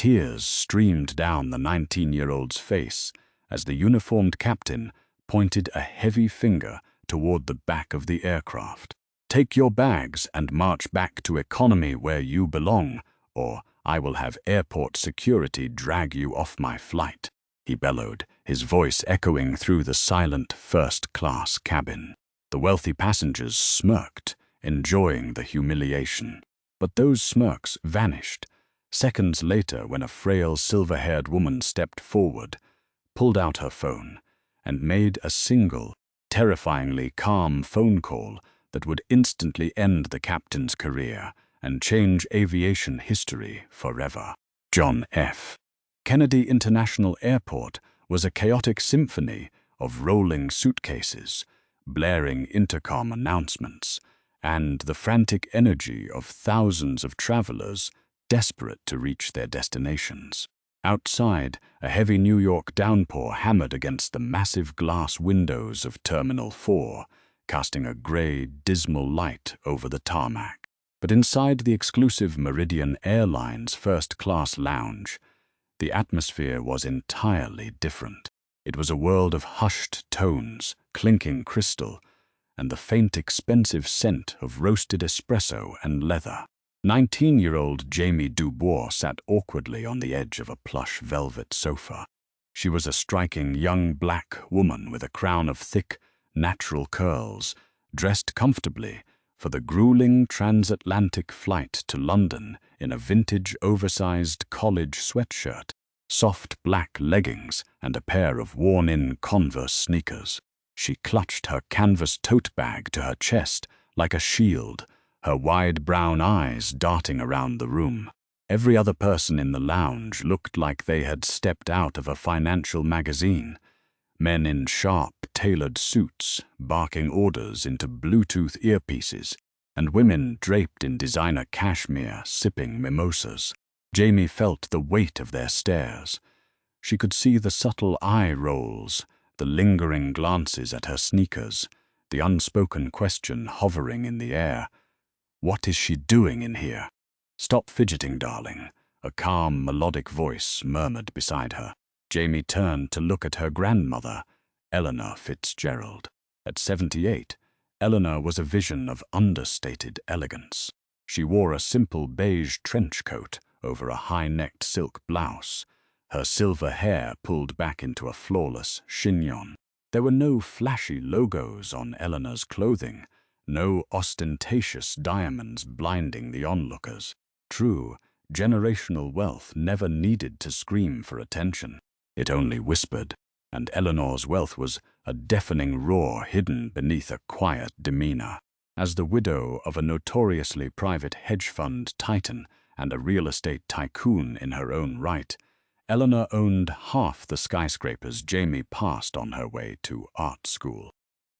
Tears streamed down the 19-year-old's face as the uniformed captain pointed a heavy finger toward the back of the aircraft. "Take your bags and march back to economy where you belong, or I will have airport security drag you off my flight," he bellowed, his voice echoing through the silent first-class cabin. The wealthy passengers smirked, enjoying the humiliation. But those smirks vanished seconds later when a frail silver-haired woman stepped forward, pulled out her phone, and made a single, terrifyingly calm phone call that would instantly end the captain's career and change aviation history forever. John F. Kennedy International Airport was a chaotic symphony of rolling suitcases, blaring intercom announcements, and the frantic energy of thousands of travelers desperate to reach their destinations. Outside, a heavy New York downpour hammered against the massive glass windows of Terminal 4, casting a gray, dismal light over the tarmac. But inside the exclusive Meridian Airlines first-class lounge, the atmosphere was entirely different. It was a world of hushed tones, clinking crystal, and the faint, expensive scent of roasted espresso and leather. 19-year-old Jamie Dubois sat awkwardly on the edge of a plush velvet sofa. She was a striking young black woman with a crown of thick, natural curls, dressed comfortably for the grueling transatlantic flight to London in a vintage oversized college sweatshirt, soft black leggings, and a pair of worn-in Converse sneakers. She clutched her canvas tote bag to her chest like a shield, her wide brown eyes darting around the room. Every other person in the lounge looked like they had stepped out of a financial magazine. Men in sharp, tailored suits, barking orders into Bluetooth earpieces, and women draped in designer cashmere, sipping mimosas. Jamie felt the weight of their stares. She could see the subtle eye rolls, the lingering glances at her sneakers, the unspoken question hovering in the air. "What is she doing in here?" "Stop fidgeting, darling," a calm, melodic voice murmured beside her. Jamie turned to look at her grandmother, Eleanor Fitzgerald. At 78, Eleanor was a vision of understated elegance. She wore a simple beige trench coat over a high-necked silk blouse, her silver hair pulled back into a flawless chignon. There were no flashy logos on Eleanor's clothing, no ostentatious diamonds blinding the onlookers. True, generational wealth never needed to scream for attention. It only whispered, and Eleanor's wealth was a deafening roar hidden beneath a quiet demeanor. As the widow of a notoriously private hedge fund titan and a real estate tycoon in her own right, Eleanor owned half the skyscrapers Jamie passed on her way to art school.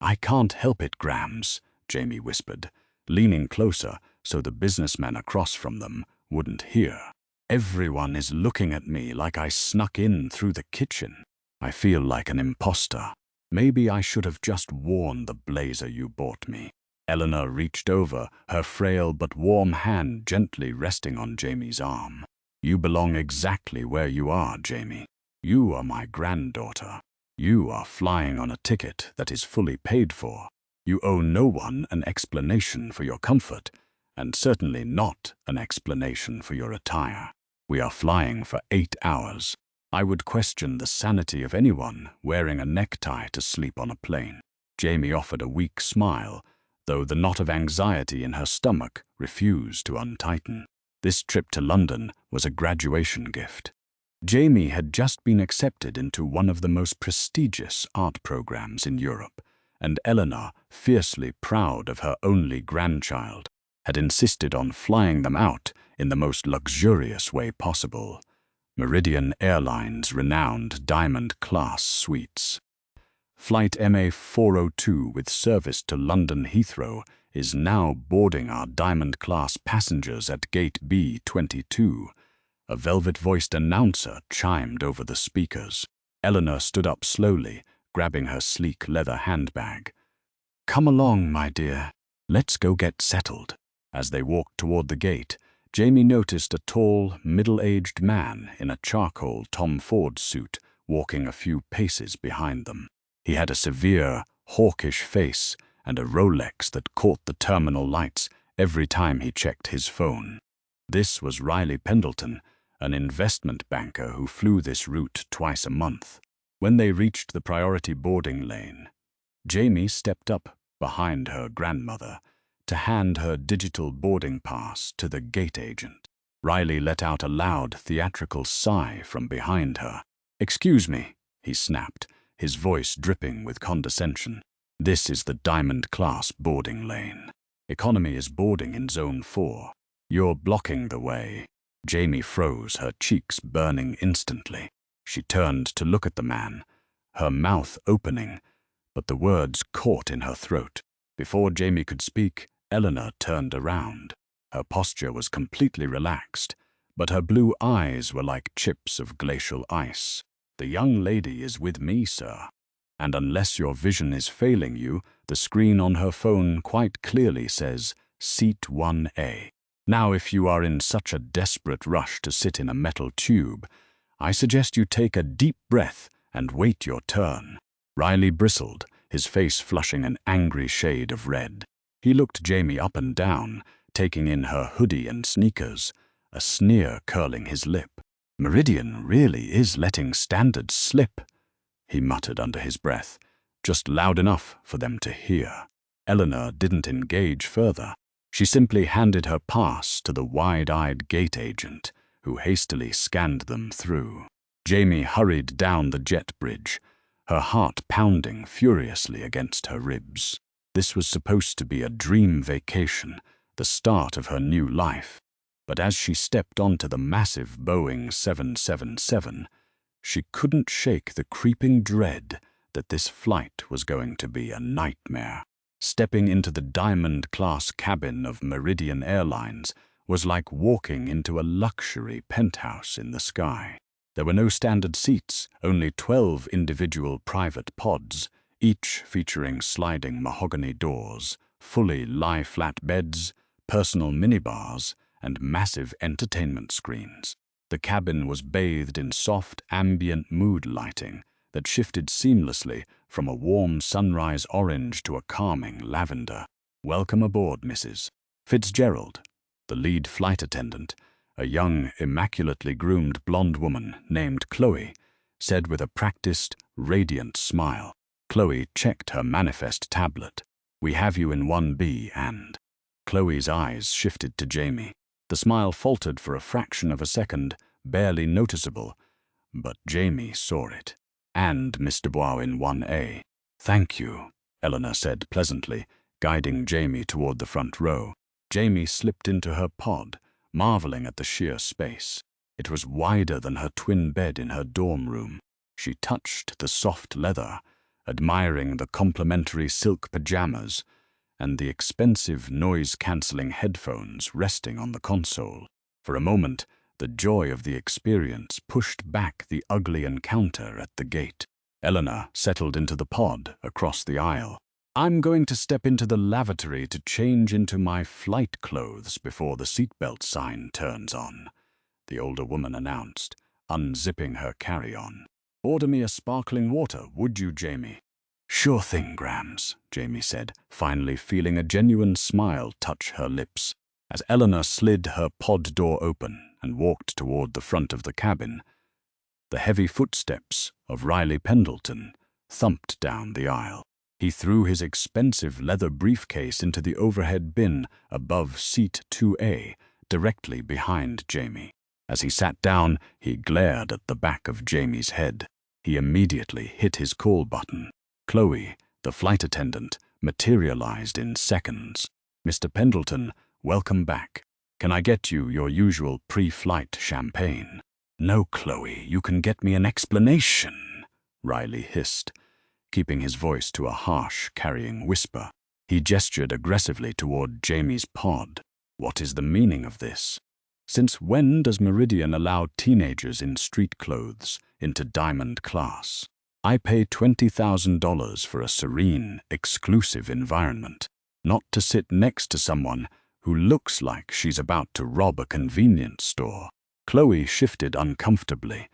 "I can't help it, Grams," Jamie whispered, leaning closer so the businessman across from them wouldn't hear. "Everyone is looking at me like I snuck in through the kitchen. I feel like an imposter. Maybe I should have just worn the blazer you bought me." Eleanor reached over, her frail but warm hand gently resting on Jamie's arm. "You belong exactly where you are, Jamie. You are my granddaughter. You are flying on a ticket that is fully paid for. You owe no one an explanation for your comfort, and certainly not an explanation for your attire. We are flying for 8 hours. I would question the sanity of anyone wearing a necktie to sleep on a plane." Jamie offered a weak smile, though the knot of anxiety in her stomach refused to untighten. This trip to London was a graduation gift. Jamie had just been accepted into one of the most prestigious art programs in Europe, and Eleanor, fiercely proud of her only grandchild, had insisted on flying them out in the most luxurious way possible. Meridian Airlines' renowned Diamond-class suites. Flight MA402 with service to London Heathrow is now boarding our Diamond-class passengers at Gate B22. A velvet-voiced announcer chimed over the speakers. Eleanor stood up slowly, grabbing her sleek leather handbag. "Come along, my dear. Let's go get settled." As they walked toward the gate, Jamie noticed a tall, middle-aged man in a charcoal Tom Ford suit walking a few paces behind them. He had a severe, hawkish face and a Rolex that caught the terminal lights every time he checked his phone. This was Riley Pendleton, an investment banker who flew this route twice a month. When they reached the priority boarding lane, Jamie stepped up behind her grandmother to hand her digital boarding pass to the gate agent. Riley let out a loud, theatrical sigh from behind her. "Excuse me," he snapped, his voice dripping with condescension. "This is the Diamond Class boarding lane. Economy is boarding in Zone 4. You're blocking the way." Jamie froze, her cheeks burning instantly. She turned to look at the man, her mouth opening, but the words caught in her throat. Before Jamie could speak, Eleanor turned around. Her posture was completely relaxed, but her blue eyes were like chips of glacial ice. "The young lady is with me, sir." And unless your vision is failing you, the screen on her phone quite clearly says, "Seat 1A." Now, if you are in such a desperate rush to sit in a metal tube, I suggest you take a deep breath and wait your turn. Riley bristled, his face flushing an angry shade of red. He looked Jamie up and down, taking in her hoodie and sneakers, a sneer curling his lip. "Meridian really is letting standards slip," he muttered under his breath, just loud enough for them to hear. Eleanor didn't engage further. She simply handed her pass to the wide-eyed gate agent, who hastily scanned them through. Jamie hurried down the jet bridge, her heart pounding furiously against her ribs. This was supposed to be a dream vacation, the start of her new life. But as she stepped onto the massive Boeing 777, she couldn't shake the creeping dread that this flight was going to be a nightmare. Stepping into the Diamond Class cabin of Meridian Airlines was like walking into a luxury penthouse in the sky. There were no standard seats, only 12 individual private pods, each featuring sliding mahogany doors, fully lie-flat beds, personal minibars, and massive entertainment screens. The cabin was bathed in soft, ambient mood lighting that shifted seamlessly from a warm sunrise orange to a calming lavender. "Welcome aboard, Mrs. Fitzgerald," the lead flight attendant, a young, immaculately groomed blonde woman named Chloe, said with a practiced, radiant smile. Chloe checked her manifest tablet. "We have you in 1B and..." Chloe's eyes shifted to Jamie. The smile faltered for a fraction of a second, barely noticeable, but Jamie saw it. "And Miss Dubois in 1A. "Thank you," Eleanor said pleasantly, guiding Jamie toward the front row. Jamie slipped into her pod, marveling at the sheer space. It was wider than her twin bed in her dorm room. She touched the soft leather, admiring the complimentary silk pajamas and the expensive noise-canceling headphones resting on the console. For a moment, the joy of the experience pushed back the ugly encounter at the gate. Eleanor settled into the pod across the aisle. "I'm going to step into the lavatory to change into my flight clothes before the seatbelt sign turns on," the older woman announced, unzipping her carry-on. "Order me a sparkling water, would you, Jamie?" "Sure thing, Grams," Jamie said, finally feeling a genuine smile touch her lips. As Eleanor slid her pod door open and walked toward the front of the cabin, the heavy footsteps of Riley Pendleton thumped down the aisle. He threw his expensive leather briefcase into the overhead bin above seat 2A, directly behind Jamie. As he sat down, he glared at the back of Jamie's head. He immediately hit his call button. Chloe, the flight attendant, materialized in seconds. "Mr. Pendleton, welcome back. Can I get you your usual pre-flight champagne?" "No, Chloe, you can get me an explanation," Riley hissed, keeping his voice to a harsh, carrying whisper. He gestured aggressively toward Jamie's pod. "What is the meaning of this? Since when does Meridian allow teenagers in street clothes into Diamond Class? I pay $20,000 for a serene, exclusive environment, not to sit next to someone who looks like she's about to rob a convenience store. Chloe shifted uncomfortably,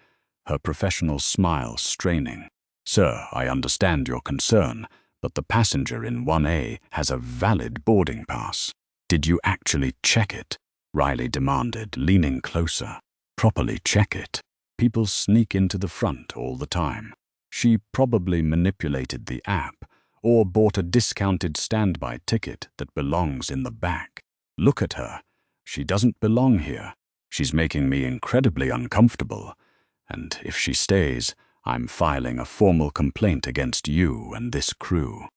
her professional smile straining. Sir, I understand your concern, but the passenger in 1A has a valid boarding pass. Did you actually check it? Riley demanded, leaning closer. Properly check it. People sneak into the front all the time. She probably manipulated the app or bought a discounted standby ticket that belongs in the back. Look at her. She doesn't belong here. She's making me incredibly uncomfortable. And if she stays, I'm filing a formal complaint against you and this crew.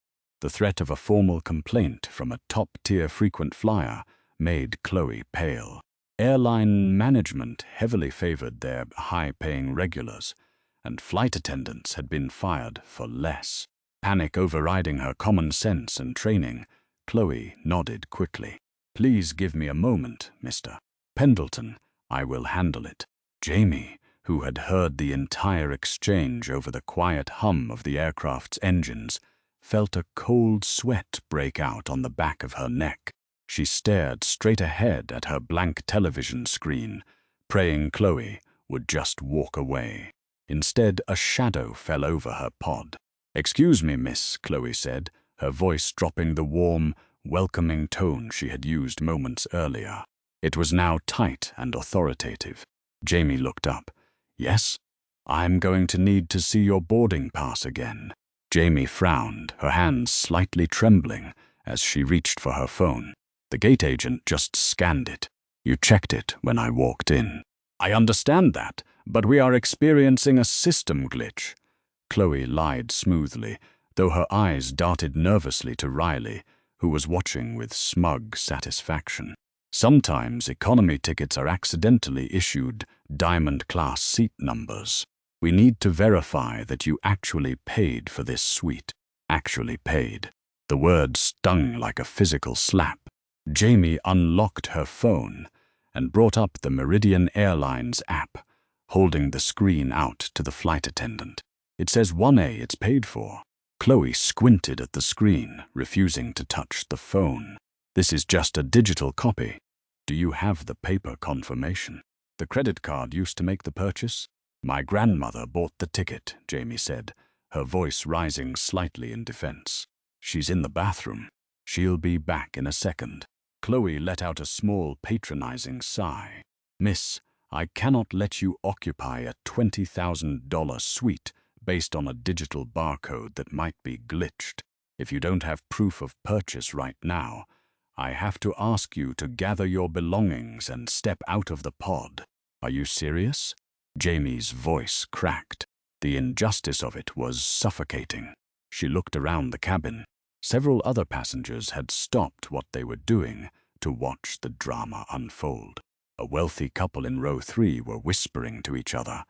The threat of a formal complaint from a top-tier frequent flyer made Chloe pale. Airline management heavily favored their high-paying regulars, and flight attendants had been fired for less. Panic overriding her common sense and training, Chloe nodded quickly. Please give me a moment, Mr. Pendleton. I will handle it. Jamie, who had heard the entire exchange over the quiet hum of the aircraft's engines, felt a cold sweat break out on the back of her neck. She stared straight ahead at her blank television screen, praying Chloe would just walk away. Instead, a shadow fell over her pod. "Excuse me, miss," Chloe said, her voice dropping the warm, welcoming tone she had used moments earlier. It was now tight and authoritative. Jamie looked up. "Yes? I'm going to need to see your boarding pass again." Jamie frowned, her hands slightly trembling as she reached for her phone. The gate agent just scanned it. "You checked it when I walked in." "I understand that, but we are experiencing a system glitch." Chloe lied smoothly, though her eyes darted nervously to Riley, who was watching with smug satisfaction. "Sometimes economy tickets are accidentally issued diamond-class seat numbers. We need to verify that you actually paid for this suite." Actually paid. The word stung like a physical slap. Jamie unlocked her phone and brought up the Meridian Airlines app, holding the screen out to the flight attendant. "It says 1A, it's paid for." Chloe squinted at the screen, refusing to touch the phone. "This is just a digital copy. Do you have the paper confirmation? The credit card used to make the purchase?" "My grandmother bought the ticket," Jamie said, her voice rising slightly in defense. "She's in the bathroom. She'll be back in a second." Chloe let out a small, patronizing sigh. "Miss, I cannot let you occupy a $20,000 suite based on a digital barcode that might be glitched. If you don't have proof of purchase right now, I have to ask you to gather your belongings and step out of the pod." "Are you serious?" Jamie's voice cracked. The injustice of it was suffocating. She looked around the cabin. Several other passengers had stopped what they were doing to watch the drama unfold. A wealthy couple in row 3 were whispering to each other,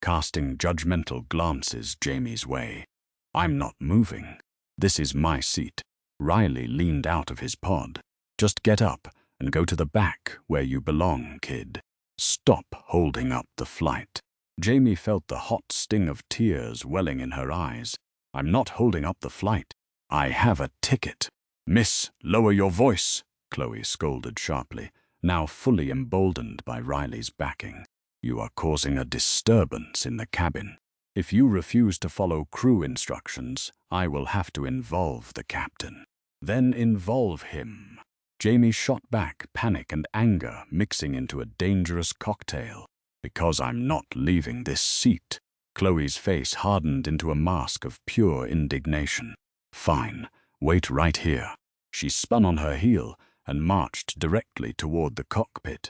casting judgmental glances Jamie's way. "I'm not moving. This is my seat." Riley leaned out of his pod. "Just get up and go to the back where you belong, kid. Stop holding up the flight." Jamie felt the hot sting of tears welling in her eyes. "I'm not holding up the flight. I have a ticket." "Miss, lower your voice," Chloe scolded sharply, now fully emboldened by Riley's backing. "You are causing a disturbance in the cabin. If you refuse to follow crew instructions, I will have to involve the captain." "Then involve him." Jamie shot back, panic and anger mixing into a dangerous cocktail. "Because I'm not leaving this seat." Chloe's face hardened into a mask of pure indignation. "Fine, wait right here." She spun on her heel and marched directly toward the cockpit.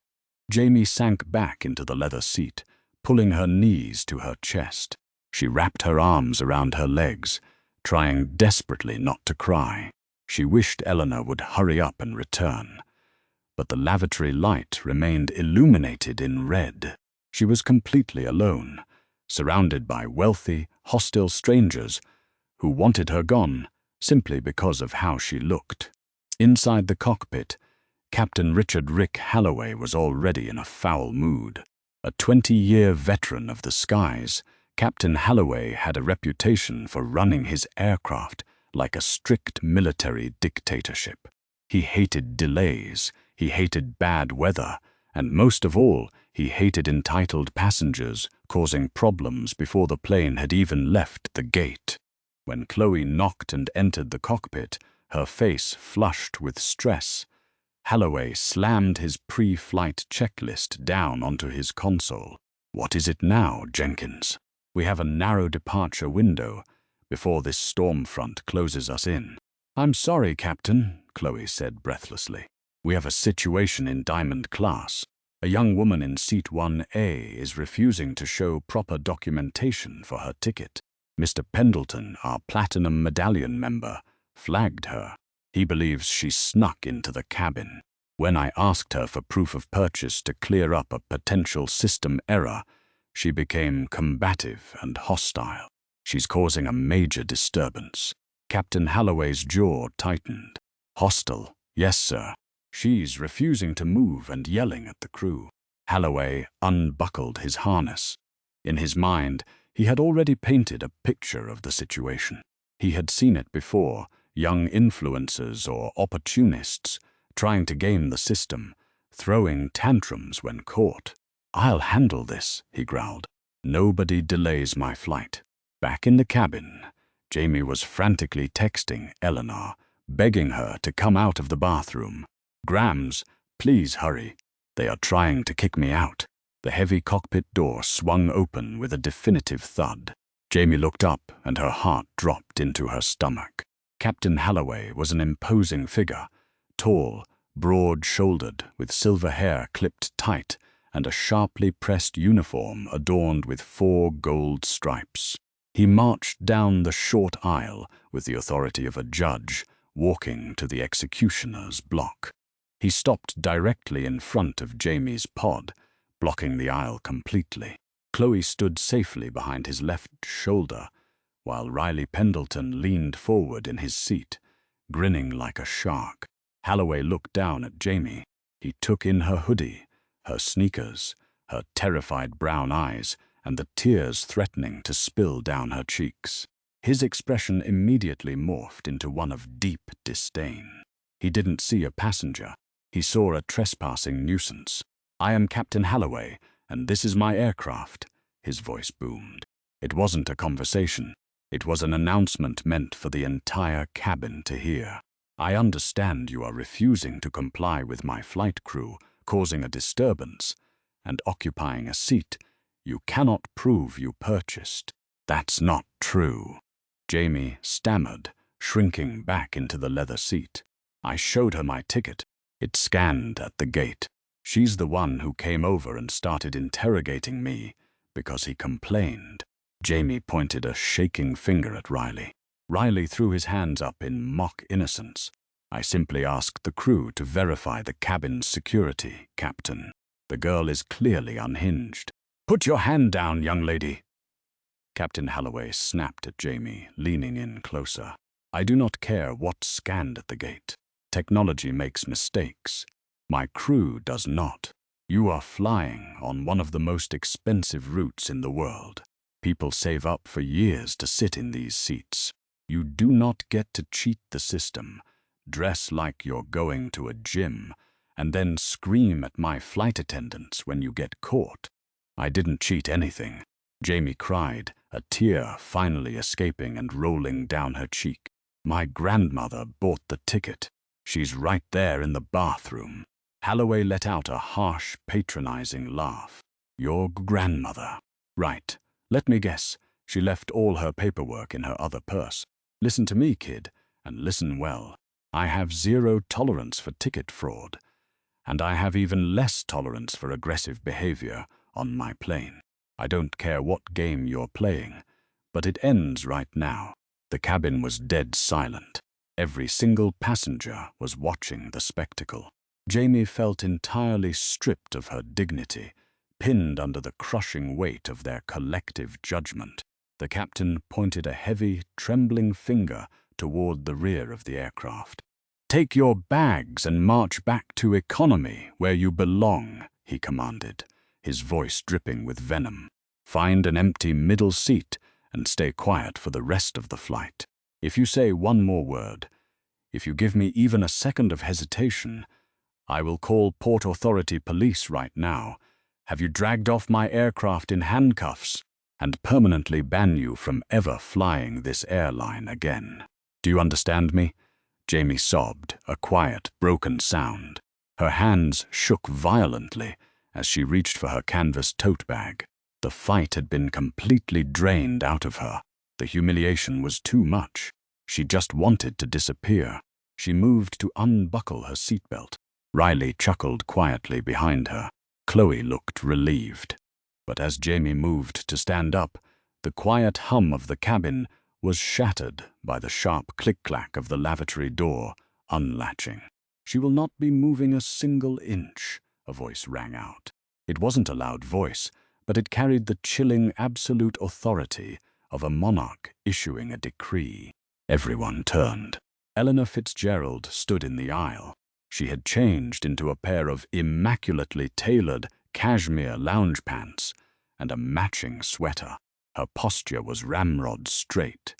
Jamie sank back into the leather seat, pulling her knees to her chest. She wrapped her arms around her legs, trying desperately not to cry. She wished Eleanor would hurry up and return. But the lavatory light remained illuminated in red. She was completely alone, surrounded by wealthy, hostile strangers who wanted her gone simply because of how she looked. Inside the cockpit, Captain Richard "Rick" Halloway was already in a foul mood. A 20-year veteran of the skies, Captain Halloway had a reputation for running his aircraft like a strict military dictatorship. He hated delays, he hated bad weather, and most of all, he hated entitled passengers causing problems before the plane had even left the gate. When Chloe knocked and entered the cockpit, her face flushed with stress, Holloway slammed his pre-flight checklist down onto his console. "What is it now, Jenkins? We have a narrow departure window before this storm front closes us in." "I'm sorry, Captain," Chloe said breathlessly. "We have a situation in Diamond class. A young woman in seat 1A is refusing to show proper documentation for her ticket. Mr. Pendleton, our Platinum Medallion member, flagged her. He believes she snuck into the cabin. When I asked her for proof of purchase to clear up a potential system error, she became combative and hostile. She's causing a major disturbance." Captain Holloway's jaw tightened. "Hostile? Yes, sir. She's refusing to move and yelling at the crew." Holloway unbuckled his harness. In his mind, he had already painted a picture of the situation. He had seen it before, young influencers or opportunists trying to game the system, throwing tantrums when caught. "I'll handle this," he growled. "Nobody delays my flight." Back in the cabin, Jamie was frantically texting Eleanor, begging her to come out of the bathroom. "Grams, please hurry. They are trying to kick me out." The heavy cockpit door swung open with a definitive thud. Jamie looked up and her heart dropped into her stomach. Captain Holloway was an imposing figure, tall, broad-shouldered, with silver hair clipped tight and a sharply pressed uniform adorned with 4 gold stripes. He marched down the short aisle with the authority of a judge, walking to the executioner's block. He stopped directly in front of Jamie's pod, blocking the aisle completely. Chloe stood safely behind his left shoulder, while Riley Pendleton leaned forward in his seat, grinning like a shark. Holloway looked down at Jamie. He took in her hoodie, her sneakers, her terrified brown eyes, and the tears threatening to spill down her cheeks. His expression immediately morphed into one of deep disdain. He didn't see a passenger. He saw a trespassing nuisance. "I am Captain Holloway, and this is my aircraft," his voice boomed. It wasn't a conversation. It was an announcement meant for the entire cabin to hear. "I understand you are refusing to comply with my flight crew, causing a disturbance, and occupying a seat you cannot prove you purchased." "That's not true," Jamie stammered, shrinking back into the leather seat. "I showed her my ticket. It scanned at the gate. She's the one who came over and started interrogating me because he complained." Jamie pointed a shaking finger at Riley. Riley threw his hands up in mock innocence. "I simply asked the crew to verify the cabin's security, Captain. The girl is clearly unhinged." "Put your hand down, young lady." Captain Holloway snapped at Jamie, leaning in closer. "I do not care what scanned at the gate. Technology makes mistakes. My crew does not. You are flying on one of the most expensive routes in the world. People save up for years to sit in these seats. You do not get to cheat the system, dress like you're going to a gym, and then scream at my flight attendants when you get caught." "I didn't cheat anything," Jamie cried, a tear finally escaping and rolling down her cheek. "My grandmother bought the ticket. She's right there in the bathroom." Holloway let out a harsh, patronizing laugh. "Your grandmother? Right. Let me guess. She left all her paperwork in her other purse. Listen to me, kid, and listen well. I have zero tolerance for ticket fraud, and I have even less tolerance for aggressive behavior on my plane. I don't care what game you're playing, but it ends right now." The cabin was dead silent. Every single passenger was watching the spectacle. Jamie felt entirely stripped of her dignity, pinned under the crushing weight of their collective judgment. The captain pointed a heavy, trembling finger toward the rear of the aircraft. "Take your bags and march back to economy, where you belong," he commanded, his voice dripping with venom. "Find an empty middle seat and stay quiet for the rest of the flight. If you say one more word, If you give me even a second of hesitation, I will call Port Authority police right now, have you dragged off my aircraft in handcuffs, and permanently ban you from ever flying this airline again. Do you understand me? Jamie sobbed, a quiet, broken sound. Her hands shook violently as she reached for her canvas tote bag. The fight had been completely drained out of her. The humiliation was too much. She just wanted to disappear. She moved to unbuckle her seatbelt. Riley chuckled quietly behind her. Chloe looked relieved. But as Jamie moved to stand up, the quiet hum of the cabin was shattered by the sharp click-clack of the lavatory door unlatching. "She will not be moving a single inch," a voice rang out. It wasn't a loud voice, but it carried the chilling absolute authority of a monarch issuing a decree. Everyone turned. Eleanor Fitzgerald stood in the aisle. She had changed into a pair of immaculately tailored cashmere lounge pants and a matching sweater. Her posture was ramrod straight,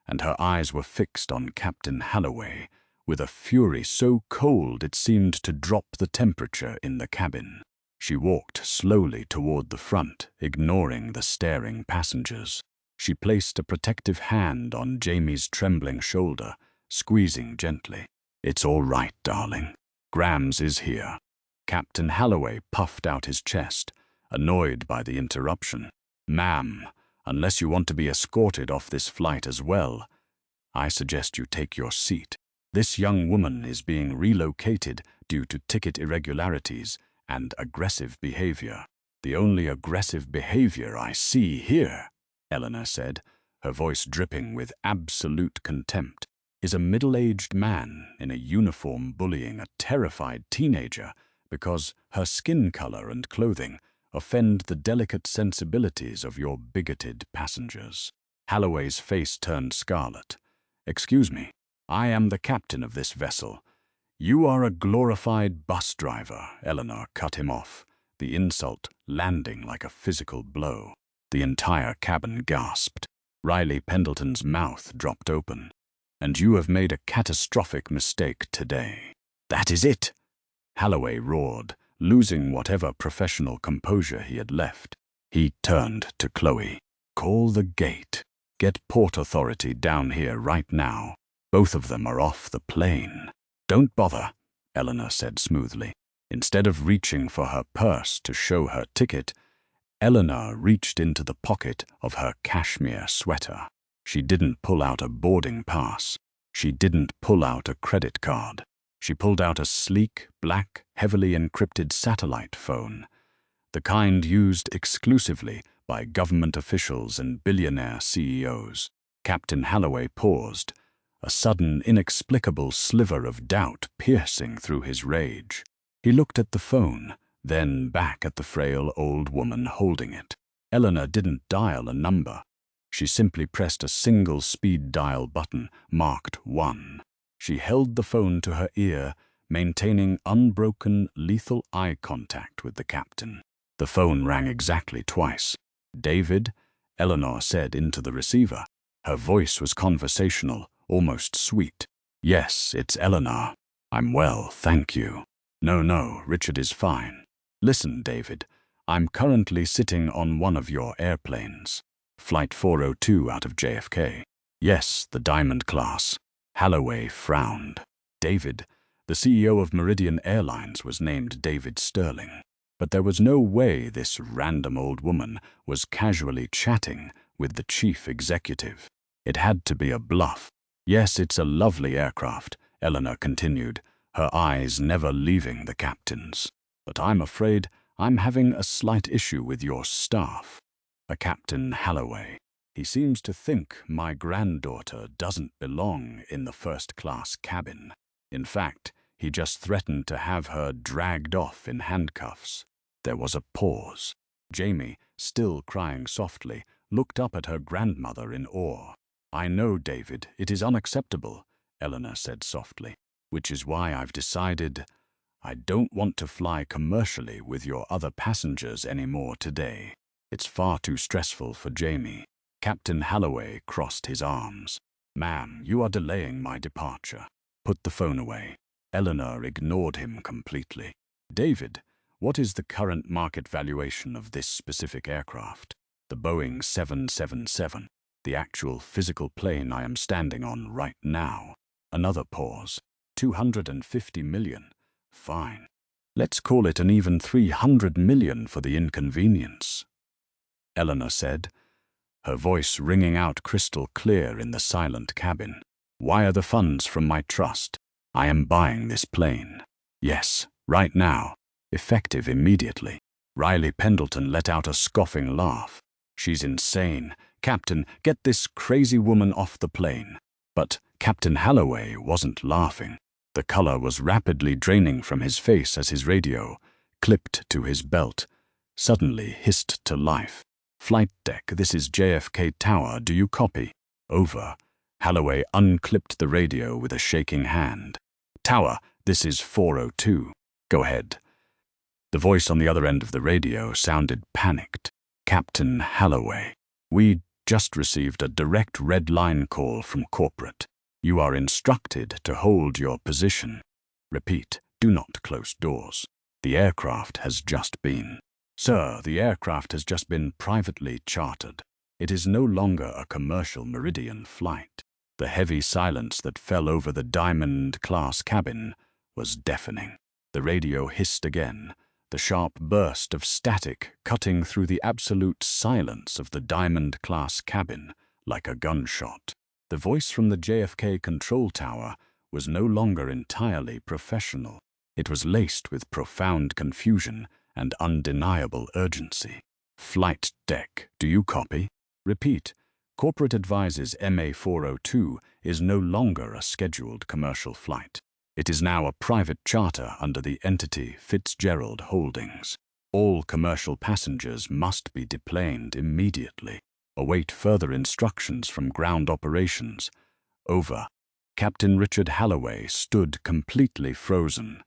and her eyes were fixed on Captain Halloway with a fury so cold it seemed to drop the temperature in the cabin. She walked slowly toward the front, ignoring the staring passengers. She placed a protective hand on Jamie's trembling shoulder, squeezing gently. "It's all right, darling. Grams is here." Captain Halloway puffed out his chest, annoyed by the interruption. "Ma'am, unless you want to be escorted off this flight as well, I suggest you take your seat. This young woman is being relocated due to ticket irregularities and aggressive behavior." "The only aggressive behavior I see here," Eleanor said, her voice dripping with absolute contempt, "is a middle-aged man in a uniform bullying a terrified teenager because her skin color and clothing offend the delicate sensibilities of your bigoted passengers." Halloway's face turned scarlet. "Excuse me, I am the captain of this vessel. You are a glorified bus driver," Eleanor cut him off, the insult landing like a physical blow. The entire cabin gasped. Riley Pendleton's mouth dropped open. "And you have made a catastrophic mistake today." "That is it!" Halloway roared, losing whatever professional composure he had left. He turned to Chloe. "Call the gate. Get Port Authority down here right now. Both of them are off the plane." "Don't bother," Eleanor said smoothly. Instead of reaching for her purse to show her ticket, Eleanor reached into the pocket of her cashmere sweater. She didn't pull out a boarding pass. She didn't pull out a credit card. She pulled out a sleek, black, heavily encrypted satellite phone, the kind used exclusively by government officials and billionaire CEOs. Captain Halloway paused, a sudden, inexplicable sliver of doubt piercing through his rage. He looked at the phone, then back at the frail old woman holding it. Eleanor didn't dial a number. She simply pressed a single speed dial button marked 1. She held the phone to her ear, maintaining unbroken, lethal eye contact with the captain. The phone rang exactly twice. "David," Eleanor said into the receiver. Her voice was conversational, almost sweet. "Yes, it's Eleanor. I'm well, thank you." No, Richard is fine. "Listen, David, I'm currently sitting on one of your airplanes. Flight 402 out of JFK. Yes, the Diamond class." Halloway frowned. David, the CEO of Meridian Airlines, was named David Sterling. But there was no way this random old woman was casually chatting with the chief executive. It had to be a bluff. "Yes, it's a lovely aircraft," Eleanor continued, her eyes never leaving the captain's. "But I'm afraid I'm having a slight issue with your staff. A Captain Halloway. He seems to think my granddaughter doesn't belong in the first-class cabin. In fact, he just threatened to have her dragged off in handcuffs." There was a pause. Jamie, still crying softly, looked up at her grandmother in awe. "I know, David, it is unacceptable," Eleanor said softly, "which is why I've decided I don't want to fly commercially with your other passengers anymore today. It's far too stressful for Jamie." Captain Halloway crossed his arms. "Ma'am, you are delaying my departure. put the phone away. Eleanor ignored him completely. David, what is the current market valuation of this specific aircraft? The Boeing 777, the actual physical plane I am standing on right now. Another pause. 250 million. Fine. Let's call it an even 300 million for the inconvenience, Eleanor said, her voice ringing out crystal clear in the silent cabin. Wire the funds from my trust. I am buying this plane. Yes, right now. Effective immediately. Riley Pendleton let out a scoffing laugh. She's insane. Captain, get this crazy woman off the plane. But Captain Halloway wasn't laughing. The color was rapidly draining from his face as his radio, clipped to his belt, suddenly hissed to life. Flight deck, this is JFK Tower, do you copy? Over. Halloway unclipped the radio with a shaking hand. Tower, this is 402. Go ahead. The voice on the other end of the radio sounded panicked. Captain Halloway, we just received a direct red line call from corporate. You are instructed to hold your position. Repeat, do not close doors. The aircraft has just been. Sir, the aircraft has just been privately chartered. It is no longer a commercial Meridian flight. The heavy silence that fell over the Diamond-class cabin was deafening. The radio hissed again, the sharp burst of static cutting through the absolute silence of the Diamond-class cabin like a gunshot. The voice from the JFK control tower was no longer entirely professional. It was laced with profound confusion and undeniable urgency. Flight deck, do you copy? Repeat. Corporate advises MA402 is no longer a scheduled commercial flight. It is now a private charter under the entity Fitzgerald Holdings. All commercial passengers must be deplaned immediately. Await further instructions from ground operations. Over. Captain Richard Halloway stood completely frozen,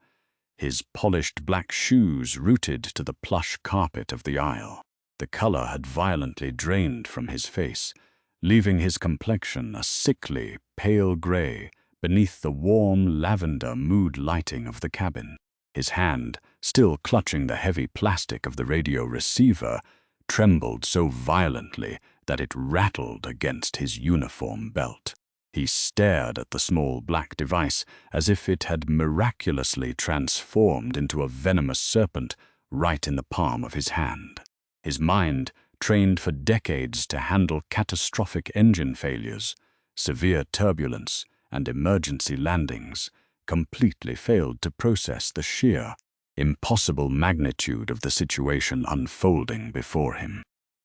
his polished black shoes rooted to the plush carpet of the aisle. The color had violently drained from his face, leaving his complexion a sickly, pale gray beneath the warm lavender mood lighting of the cabin. His hand, still clutching the heavy plastic of the radio receiver, trembled so violently that it rattled against his uniform belt. He stared at the small black device as if it had miraculously transformed into a venomous serpent right in the palm of his hand. His mind, trained for decades to handle catastrophic engine failures, severe turbulence, and emergency landings, completely failed to process the sheer, impossible magnitude of the situation unfolding before him.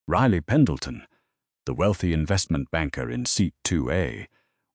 Riley Pendleton, the wealthy investment banker in seat 2A,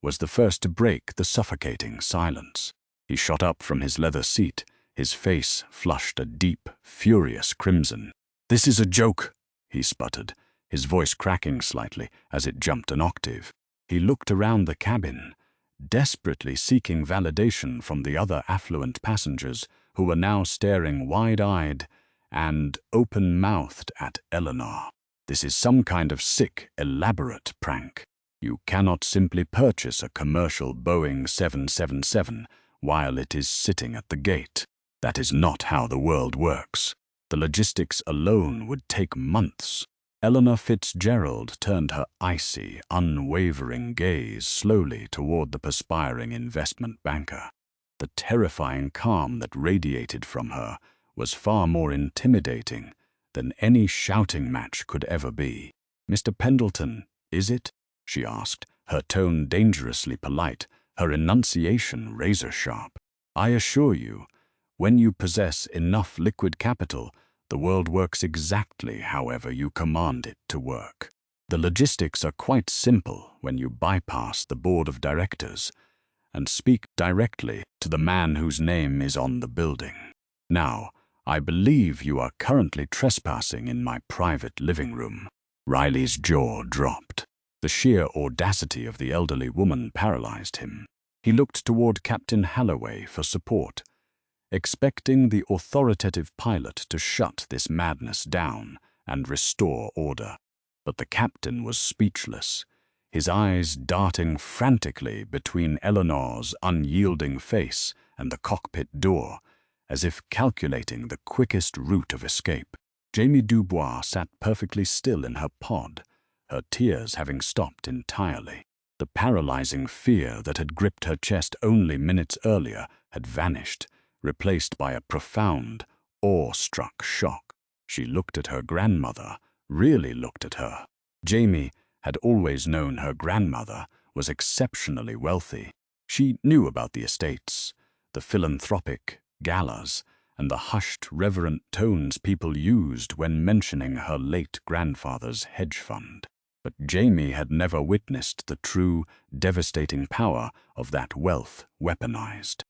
was the first to break the suffocating silence. He shot up from his leather seat, his face flushed a deep, furious crimson. "This is a joke," he sputtered, his voice cracking slightly as it jumped an octave. He looked around the cabin, desperately seeking validation from the other affluent passengers who were now staring wide-eyed and open-mouthed at Eleanor. This is some kind of sick, elaborate prank. You cannot simply purchase a commercial Boeing 777 while it is sitting at the gate. That is not how the world works. The logistics alone would take months. Eleanor Fitzgerald turned her icy, unwavering gaze slowly toward the perspiring investment banker. The terrifying calm that radiated from her was far more intimidating than any shouting match could ever be. "Mr. Pendleton, is it?" she asked, her tone dangerously polite, her enunciation razor-sharp. "I assure you, when you possess enough liquid capital, the world works exactly however you command it to work. The logistics are quite simple when you bypass the board of directors and speak directly to the man whose name is on the building. Now, I believe you are currently trespassing in my private living room." Riley's jaw dropped. The sheer audacity of the elderly woman paralyzed him. He looked toward Captain Halloway for support, expecting the authoritative pilot to shut this madness down and restore order. But the captain was speechless, his eyes darting frantically between Eleanor's unyielding face and the cockpit door, as if calculating the quickest route of escape. Jamie Dubois sat perfectly still in her pod, her tears having stopped entirely. The paralyzing fear that had gripped her chest only minutes earlier had vanished, replaced by a profound, awe-struck shock. She looked at her grandmother, really looked at her. Jamie had always known her grandmother was exceptionally wealthy. She knew about the estates, the philanthropic galas, and the hushed, reverent tones people used when mentioning her late grandfather's hedge fund. But Jamie had never witnessed the true, devastating power of that wealth weaponized.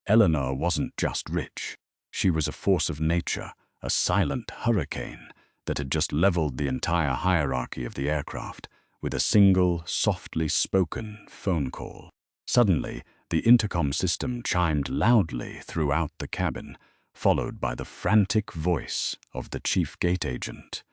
Eleanor wasn't just rich. She was a force of nature, a silent hurricane that had just leveled the entire hierarchy of the aircraft with a single, softly spoken phone call. Suddenly, the intercom system chimed loudly throughout the cabin, followed by the frantic voice of the chief gate agent,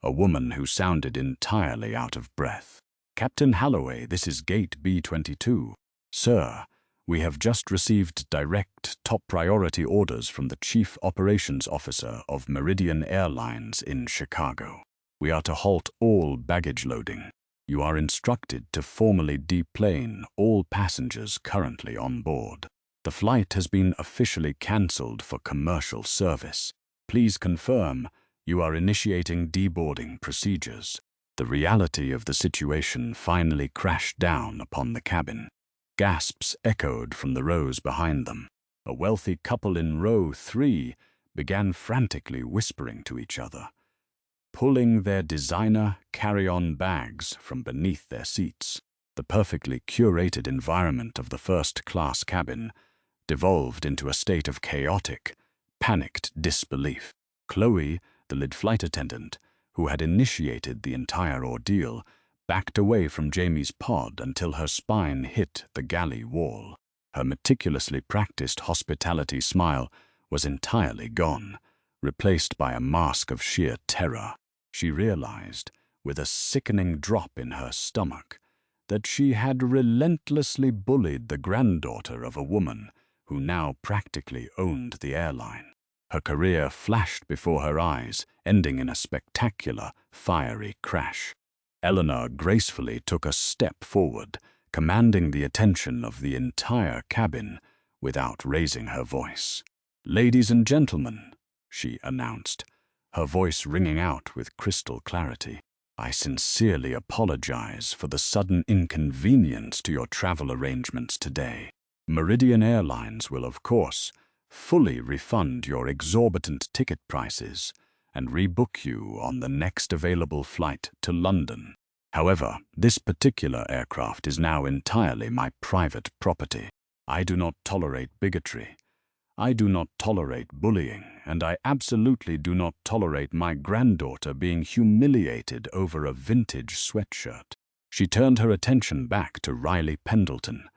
a woman who sounded entirely out of breath. "Captain Halloway, this is Gate B-22. Sir, we have just received direct top priority orders from the Chief Operations Officer of Meridian Airlines in Chicago. We are to halt all baggage loading. You are instructed to formally deplane all passengers currently on board. The flight has been officially cancelled for commercial service. Please confirm you are initiating deboarding procedures." The reality of the situation finally crashed down upon the cabin. Gasps echoed from the rows behind them. A wealthy couple in row 3 began frantically whispering to each other, pulling their designer carry-on bags from beneath their seats. The perfectly curated environment of the first-class cabin devolved into a state of chaotic, panicked disbelief. Chloe, the lead flight attendant, who had initiated the entire ordeal, backed away from Jamie's pod until her spine hit the galley wall. Her meticulously practiced hospitality smile was entirely gone, replaced by a mask of sheer terror. She realized, with a sickening drop in her stomach, that she had relentlessly bullied the granddaughter of a woman who now practically owned the airline. Her career flashed before her eyes, ending in a spectacular, fiery crash. Eleanor gracefully took a step forward, commanding the attention of the entire cabin without raising her voice. "Ladies and gentlemen," she announced, her voice ringing out with crystal clarity, "I sincerely apologize for the sudden inconvenience to your travel arrangements today. Meridian Airlines will, of course, fully refund your exorbitant ticket prices and rebook you on the next available flight to London. However, this particular aircraft is now entirely my private property. I do not tolerate bigotry. I do not tolerate bullying, and I absolutely do not tolerate my granddaughter being humiliated over a vintage sweatshirt." She turned her attention back to Riley Pendleton,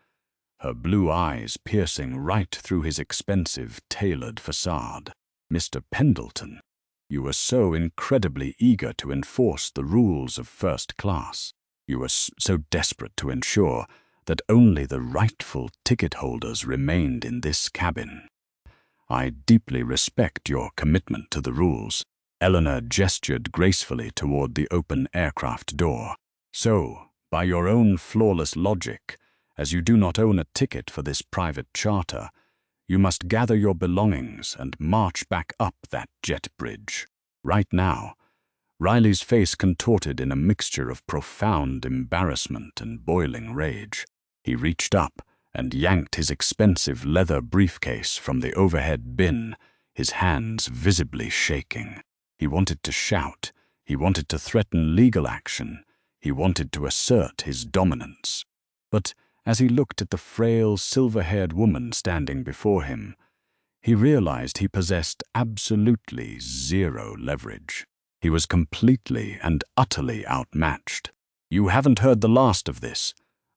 her blue eyes piercing right through his expensive, tailored facade. "Mr. Pendleton, you were so incredibly eager to enforce the rules of first class. You were so desperate to ensure that only the rightful ticket holders remained in this cabin. I deeply respect your commitment to the rules." Eleanor gestured gracefully toward the open aircraft door. "So, by your own flawless logic, as you do not own a ticket for this private charter, you must gather your belongings and march back up that jet bridge. Right now." Riley's face contorted in a mixture of profound embarrassment and boiling rage. He reached up and yanked his expensive leather briefcase from the overhead bin, his hands visibly shaking. He wanted to shout. He wanted to threaten legal action. He wanted to assert his dominance. But as he looked at the frail, silver-haired woman standing before him, he realized he possessed absolutely zero leverage. He was completely and utterly outmatched. "You haven't heard the last of this,"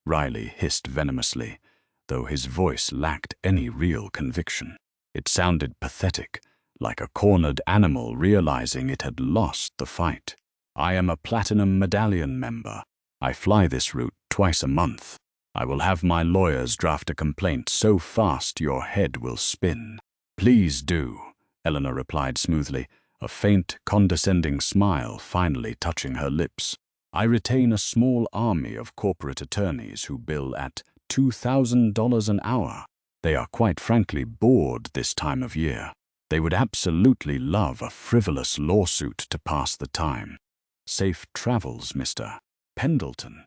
Riley hissed venomously, though his voice lacked any real conviction. It sounded pathetic, like a cornered animal realizing it had lost the fight. "I am a Platinum Medallion member. I fly this route twice a month. I will have my lawyers draft a complaint so fast your head will spin." "Please do," Eleanor replied smoothly, a faint, condescending smile finally touching her lips. "I retain a small army of corporate attorneys who bill at $2,000 an hour. They are quite frankly bored this time of year. They would absolutely love a frivolous lawsuit to pass the time. Safe travels, Mr. Pendleton.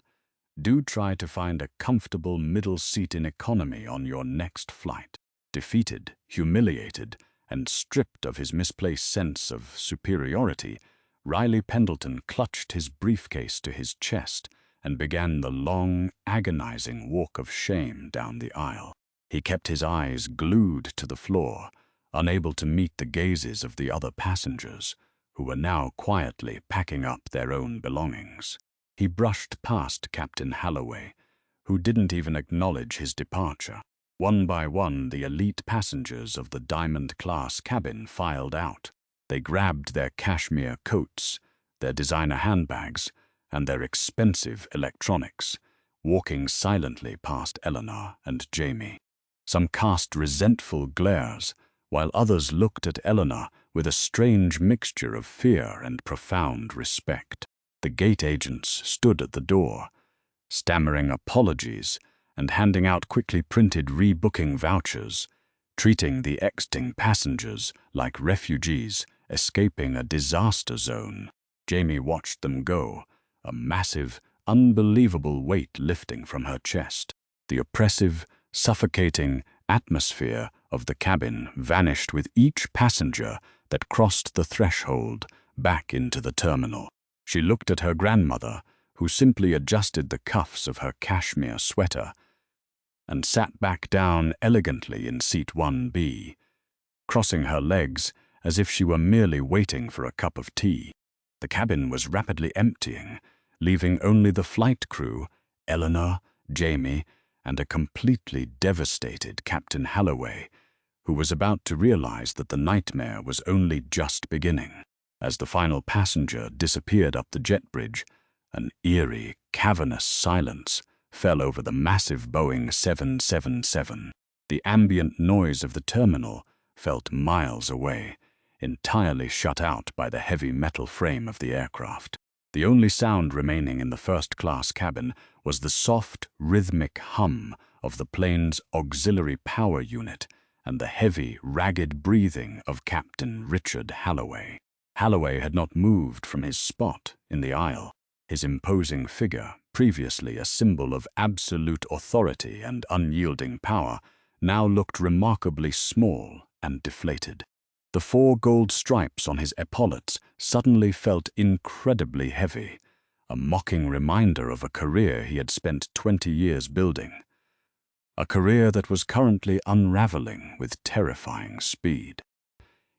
Do try to find a comfortable middle seat in economy on your next flight." Defeated, humiliated, and stripped of his misplaced sense of superiority, Riley Pendleton clutched his briefcase to his chest and began the long, agonizing walk of shame down the aisle. He kept his eyes glued to the floor, unable to meet the gazes of the other passengers, who were now quietly packing up their own belongings. He brushed past Captain Holloway, who didn't even acknowledge his departure. One by one, the elite passengers of the Diamond-class cabin filed out. They grabbed their cashmere coats, their designer handbags, and their expensive electronics, walking silently past Eleanor and Jamie. Some cast resentful glares, while others looked at Eleanor with a strange mixture of fear and profound respect. The gate agents stood at the door, stammering apologies and handing out quickly printed rebooking vouchers, treating the exiting passengers like refugees escaping a disaster zone. Jamie watched them go, a massive, unbelievable weight lifting from her chest. The oppressive, suffocating atmosphere of the cabin vanished with each passenger that crossed the threshold back into the terminal. She looked at her grandmother, who simply adjusted the cuffs of her cashmere sweater and sat back down elegantly in seat 1B, crossing her legs as if she were merely waiting for a cup of tea. The cabin was rapidly emptying, leaving only the flight crew, Eleanor, Jamie, and a completely devastated Captain Holloway, who was about to realize that the nightmare was only just beginning. As the final passenger disappeared up the jet bridge, an eerie, cavernous silence fell over the massive Boeing 777. The ambient noise of the terminal felt miles away, entirely shut out by the heavy metal frame of the aircraft. The only sound remaining in the first-class cabin was the soft, rhythmic hum of the plane's auxiliary power unit and the heavy, ragged breathing of Captain Richard Holloway. Holloway had not moved from his spot in the aisle. His imposing figure, previously a symbol of absolute authority and unyielding power, now looked remarkably small and deflated. The 4 gold stripes on his epaulets suddenly felt incredibly heavy, a mocking reminder of a career he had spent 20 years building. A career that was currently unraveling with terrifying speed.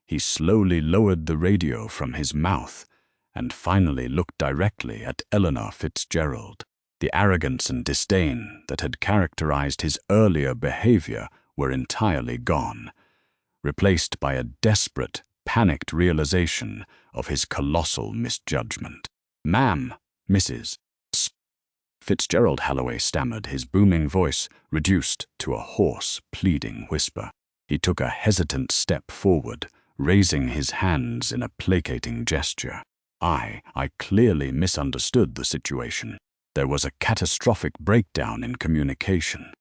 He slowly lowered the radio from his mouth and finally looked directly at Eleanor Fitzgerald. The arrogance and disdain that had characterized his earlier behavior were entirely gone, replaced by a desperate, panicked realization of his colossal misjudgment. "Ma'am, Mrs. Fitzgerald," Holloway stammered, his booming voice reduced to a hoarse, pleading whisper. He took a hesitant step forward, raising his hands in a placating gesture. I clearly misunderstood the situation. There was a catastrophic breakdown in communication.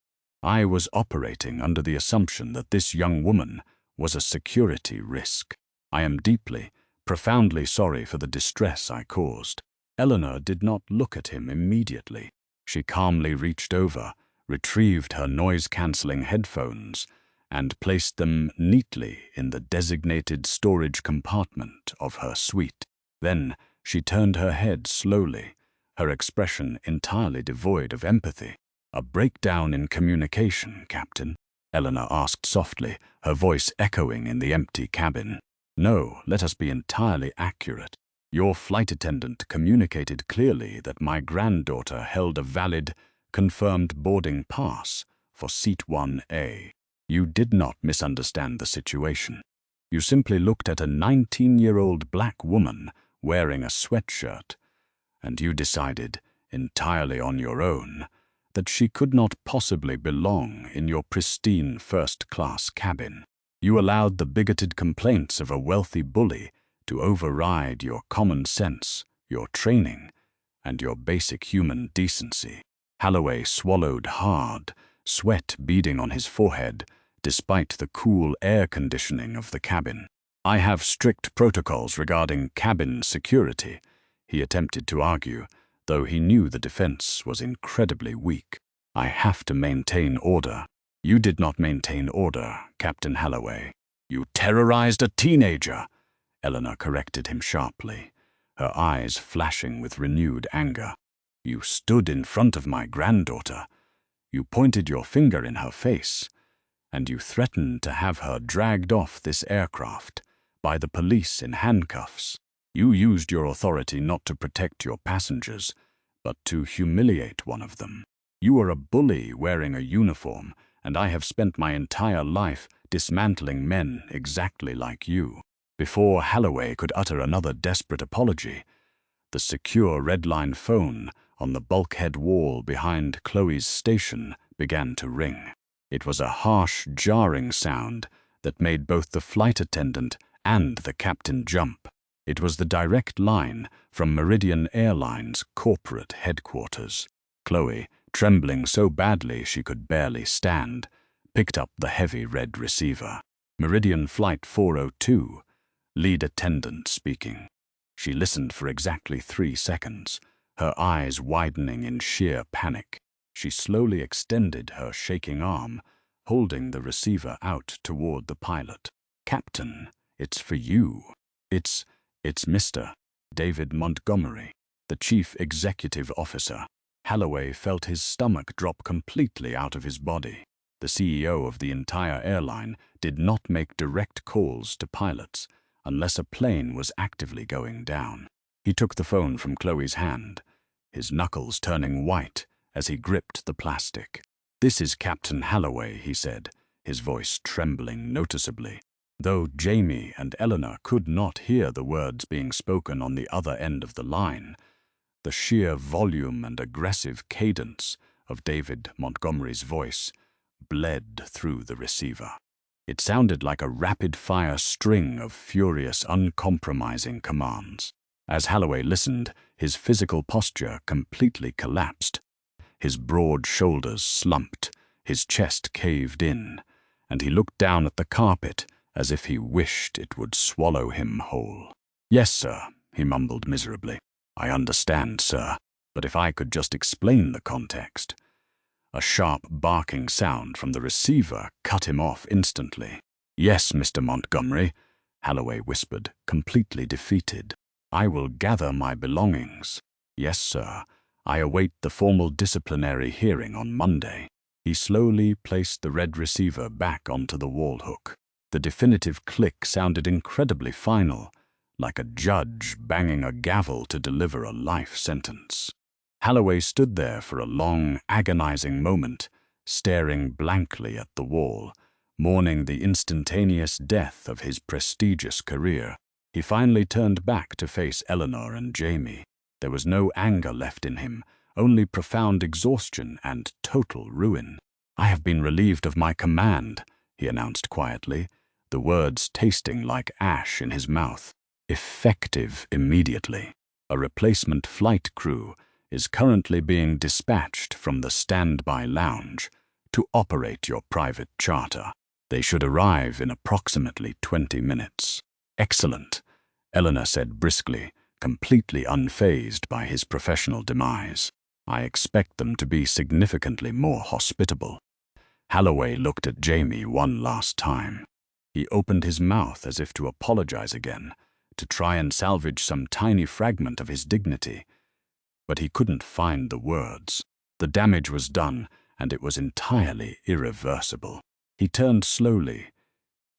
I was operating under the assumption that this young woman was a security risk. I am deeply, profoundly sorry for the distress I caused." Eleanor did not look at him immediately. She calmly reached over, retrieved her noise-canceling headphones, and placed them neatly in the designated storage compartment of her suite. Then she turned her head slowly, her expression entirely devoid of empathy. "A breakdown in communication, Captain?" Eleanor asked softly, her voice echoing in the empty cabin. "No, let us be entirely accurate. Your flight attendant communicated clearly that my granddaughter held a valid, confirmed boarding pass for seat 1A. You did not misunderstand the situation. You simply looked at a 19-year-old black woman wearing a sweatshirt, and you decided entirely on your own, that she could not possibly belong in your pristine first-class cabin. You allowed the bigoted complaints of a wealthy bully to override your common sense, your training, and your basic human decency. Holloway swallowed hard, sweat beading on his forehead, despite the cool air conditioning of the cabin. I have strict protocols regarding cabin security, he attempted to argue, though he knew the defense was incredibly weak. I have to maintain order. You did not maintain order, Captain Holloway. You terrorized a teenager, Eleanor corrected him sharply, her eyes flashing with renewed anger. You stood in front of my granddaughter. You pointed your finger in her face, and you threatened to have her dragged off this aircraft by the police in handcuffs. You used your authority not to protect your passengers, but to humiliate one of them. You are a bully wearing a uniform, and I have spent my entire life dismantling men exactly like you. Before Holloway could utter another desperate apology, the secure red-line phone on the bulkhead wall behind Chloe's station began to ring. It was a harsh, jarring sound that made both the flight attendant and the captain jump. It was the direct line from Meridian Airlines' corporate headquarters. Chloe, trembling so badly she could barely stand, picked up the heavy red receiver. Meridian Flight 402, lead attendant speaking. She listened for exactly 3 seconds, her eyes widening in sheer panic. She slowly extended her shaking arm, holding the receiver out toward the pilot. Captain, it's for you. It's Mr. David Montgomery, the chief executive officer. Holloway felt his stomach drop completely out of his body. The CEO of the entire airline did not make direct calls to pilots unless a plane was actively going down. He took the phone from Chloe's hand, his knuckles turning white as he gripped the plastic. "This is Captain Holloway," he said, his voice trembling noticeably. Though Jamie and Eleanor could not hear the words being spoken on the other end of the line, the sheer volume and aggressive cadence of David Montgomery's voice bled through the receiver. It sounded like a rapid-fire string of furious, uncompromising commands. As Holloway listened, his physical posture completely collapsed. His broad shoulders slumped, his chest caved in, and he looked down at the carpet as if he wished it would swallow him whole. "Yes, sir," he mumbled miserably. "I understand, sir, but if I could just explain the context." A sharp barking sound from the receiver cut him off instantly. "Yes, Mr. Montgomery," Holloway whispered, completely defeated. "I will gather my belongings." "Yes, sir. I await the formal disciplinary hearing on Monday." He slowly placed the red receiver back onto the wall hook. The definitive click sounded incredibly final, like a judge banging a gavel to deliver a life sentence. Holloway stood there for a long, agonizing moment, staring blankly at the wall, mourning the instantaneous death of his prestigious career. He finally turned back to face Eleanor and Jamie. There was no anger left in him, only profound exhaustion and total ruin. "I have been relieved of my command," he announced quietly, the words tasting like ash in his mouth. "Effective immediately. A replacement flight crew is currently being dispatched from the standby lounge to operate your private charter. They should arrive in approximately 20 minutes. "Excellent," Eleanor said briskly, completely unfazed by his professional demise. "I expect them to be significantly more hospitable." Holloway looked at Jamie one last time. He opened his mouth as if to apologize again, to try and salvage some tiny fragment of his dignity. But he couldn't find the words. The damage was done, and it was entirely irreversible. He turned slowly,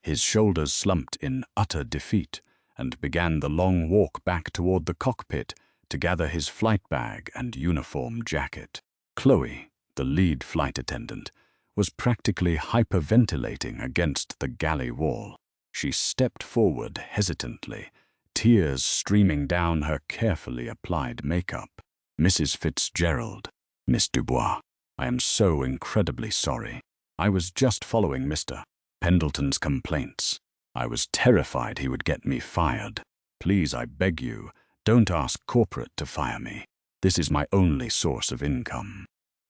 his shoulders slumped in utter defeat, and began the long walk back toward the cockpit to gather his flight bag and uniform jacket. Chloe, the lead flight attendant, was practically hyperventilating against the galley wall. She stepped forward hesitantly, tears streaming down her carefully applied makeup. Mrs. Fitzgerald, Miss Dubois, I am so incredibly sorry. I was just following Mr. Pendleton's complaints. I was terrified he would get me fired. Please, I beg you, don't ask corporate to fire me. This is my only source of income.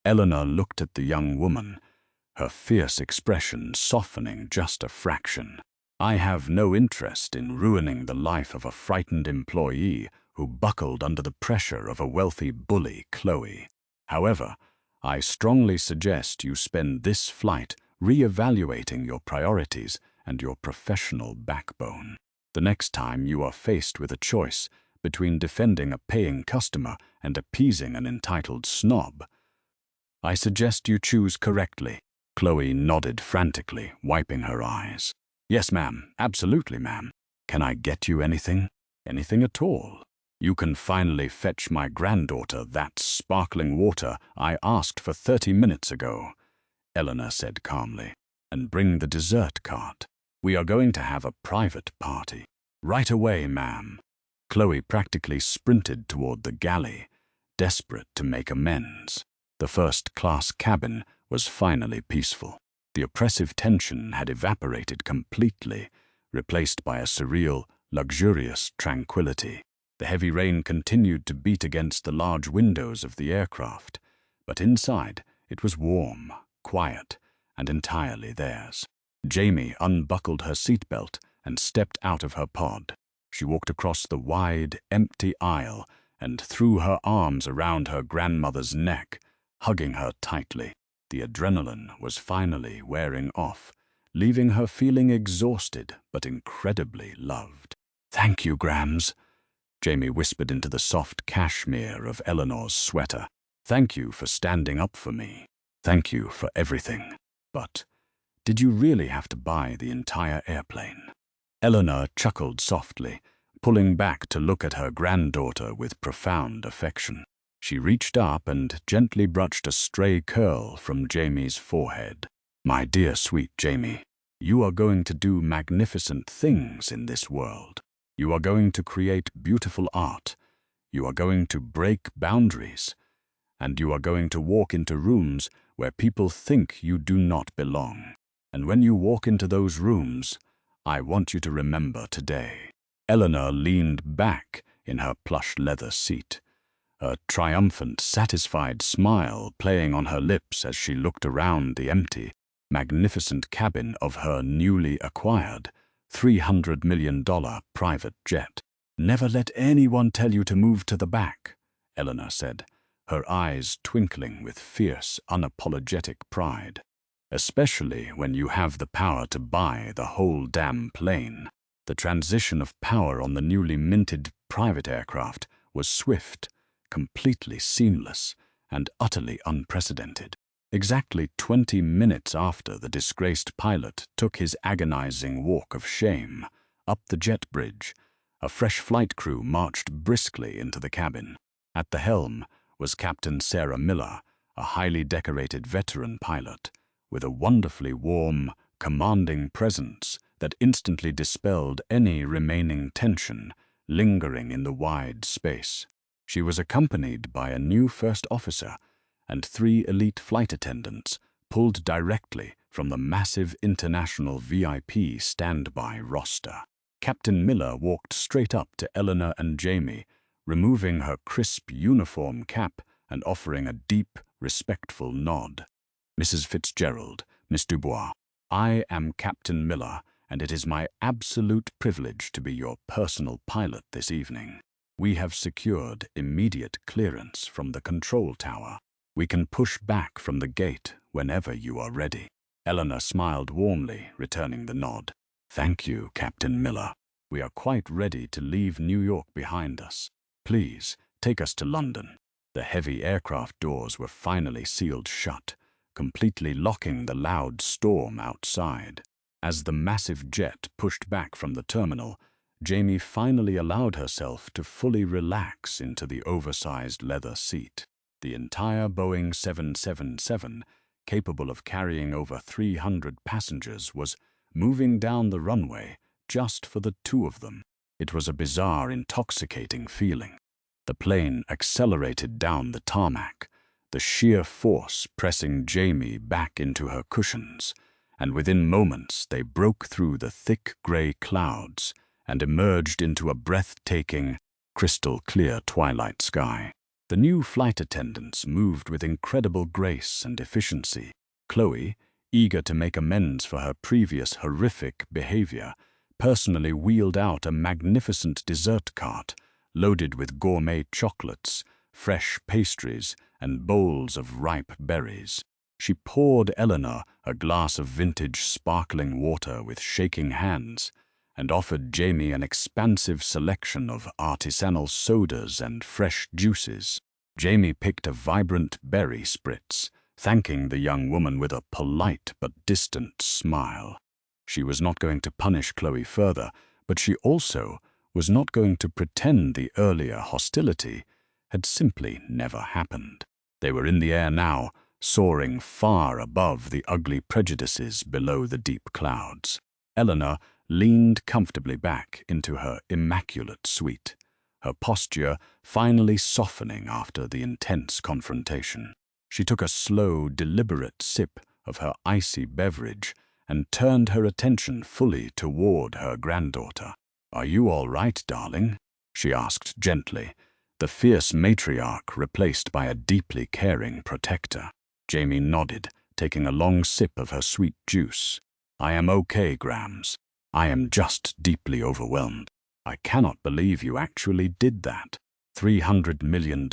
Eleanor looked at the young woman, her fierce expression softening just a fraction. I have no interest in ruining the life of a frightened employee who buckled under the pressure of a wealthy bully, Chloe. However, I strongly suggest you spend this flight re-evaluating your priorities and your professional backbone. The next time you are faced with a choice between defending a paying customer and appeasing an entitled snob, I suggest you choose correctly. Chloe nodded frantically, wiping her eyes. Yes, ma'am. Absolutely, ma'am. Can I get you anything? Anything at all? You can finally fetch my granddaughter that sparkling water I asked for 30 minutes ago, Eleanor said calmly, and bring the dessert cart. We are going to have a private party. Right away, ma'am. Chloe practically sprinted toward the galley, desperate to make amends. The first-class cabin was finally peaceful. The oppressive tension had evaporated completely, replaced by a surreal, luxurious tranquility. The heavy rain continued to beat against the large windows of the aircraft, but inside it was warm, quiet, and entirely theirs. Jamie unbuckled her seatbelt and stepped out of her pod. She walked across the wide, empty aisle and threw her arms around her grandmother's neck, hugging her tightly. The adrenaline was finally wearing off, leaving her feeling exhausted but incredibly loved. "Thank you, Grams," Jamie whispered into the soft cashmere of Eleanor's sweater. "Thank you for standing up for me. Thank you for everything. But did you really have to buy the entire airplane?" Eleanor chuckled softly, pulling back to look at her granddaughter with profound affection. She reached up and gently brushed a stray curl from Jamie's forehead. "My dear sweet Jamie, you are going to do magnificent things in this world. You are going to create beautiful art. You are going to break boundaries. And you are going to walk into rooms where people think you do not belong. And when you walk into those rooms, I want you to remember today." Eleanor leaned back in her plush leather seat, a triumphant, satisfied smile playing on her lips as she looked around the empty, magnificent cabin of her newly acquired $300 million private jet. "Never let anyone tell you to move to the back," Eleanor said, her eyes twinkling with fierce, unapologetic pride. "Especially when you have the power to buy the whole damn plane." The transition of power on the newly minted private aircraft was swift, completely seamless, and utterly unprecedented. Exactly 20 minutes after the disgraced pilot took his agonizing walk of shame up the jet bridge, a fresh flight crew marched briskly into the cabin. At the helm was Captain Sarah Miller, a highly decorated veteran pilot, with a wonderfully warm, commanding presence that instantly dispelled any remaining tension lingering in the wide space. She was accompanied by a new first officer and 3 elite flight attendants pulled directly from the massive international VIP standby roster. Captain Miller walked straight up to Eleanor and Jamie, removing her crisp uniform cap and offering a deep, respectful nod. "Mrs. Fitzgerald, Miss Dubois, I am Captain Miller, and it is my absolute privilege to be your personal pilot this evening. We have secured immediate clearance from the control tower. We can push back from the gate whenever you are ready." Eleanor smiled warmly, returning the nod. "Thank you, Captain Miller. We are quite ready to leave New York behind us. Please, take us to London." The heavy aircraft doors were finally sealed shut, completely locking the loud storm outside. As the massive jet pushed back from the terminal, Jamie finally allowed herself to fully relax into the oversized leather seat. The entire Boeing 777, capable of carrying over 300 passengers, was moving down the runway just for the 2 of them. It was a bizarre, intoxicating feeling. The plane accelerated down the tarmac, the sheer force pressing Jamie back into her cushions, and within moments they broke through the thick grey clouds and emerged into a breathtaking, crystal-clear twilight sky. The new flight attendants moved with incredible grace and efficiency. Chloe, eager to make amends for her previous horrific behavior, personally wheeled out a magnificent dessert cart loaded with gourmet chocolates, fresh pastries, and bowls of ripe berries. She poured Eleanor a glass of vintage sparkling water with shaking hands and offered Jamie an expansive selection of artisanal sodas and fresh juices. Jamie picked a vibrant berry spritz, thanking the young woman with a polite but distant smile. She was not going to punish Chloe further, but she also was not going to pretend the earlier hostility had simply never happened. They were in the air now, soaring far above the ugly prejudices below the deep clouds. Eleanor leaned comfortably back into her immaculate suite, her posture finally softening after the intense confrontation. She took a slow, deliberate sip of her icy beverage and turned her attention fully toward her granddaughter. "Are you all right, darling?" she asked gently, the fierce matriarch replaced by a deeply caring protector. Jamie nodded, taking a long sip of her sweet juice. "I am okay, Grams. I am just deeply overwhelmed. I cannot believe you actually did that. $300 million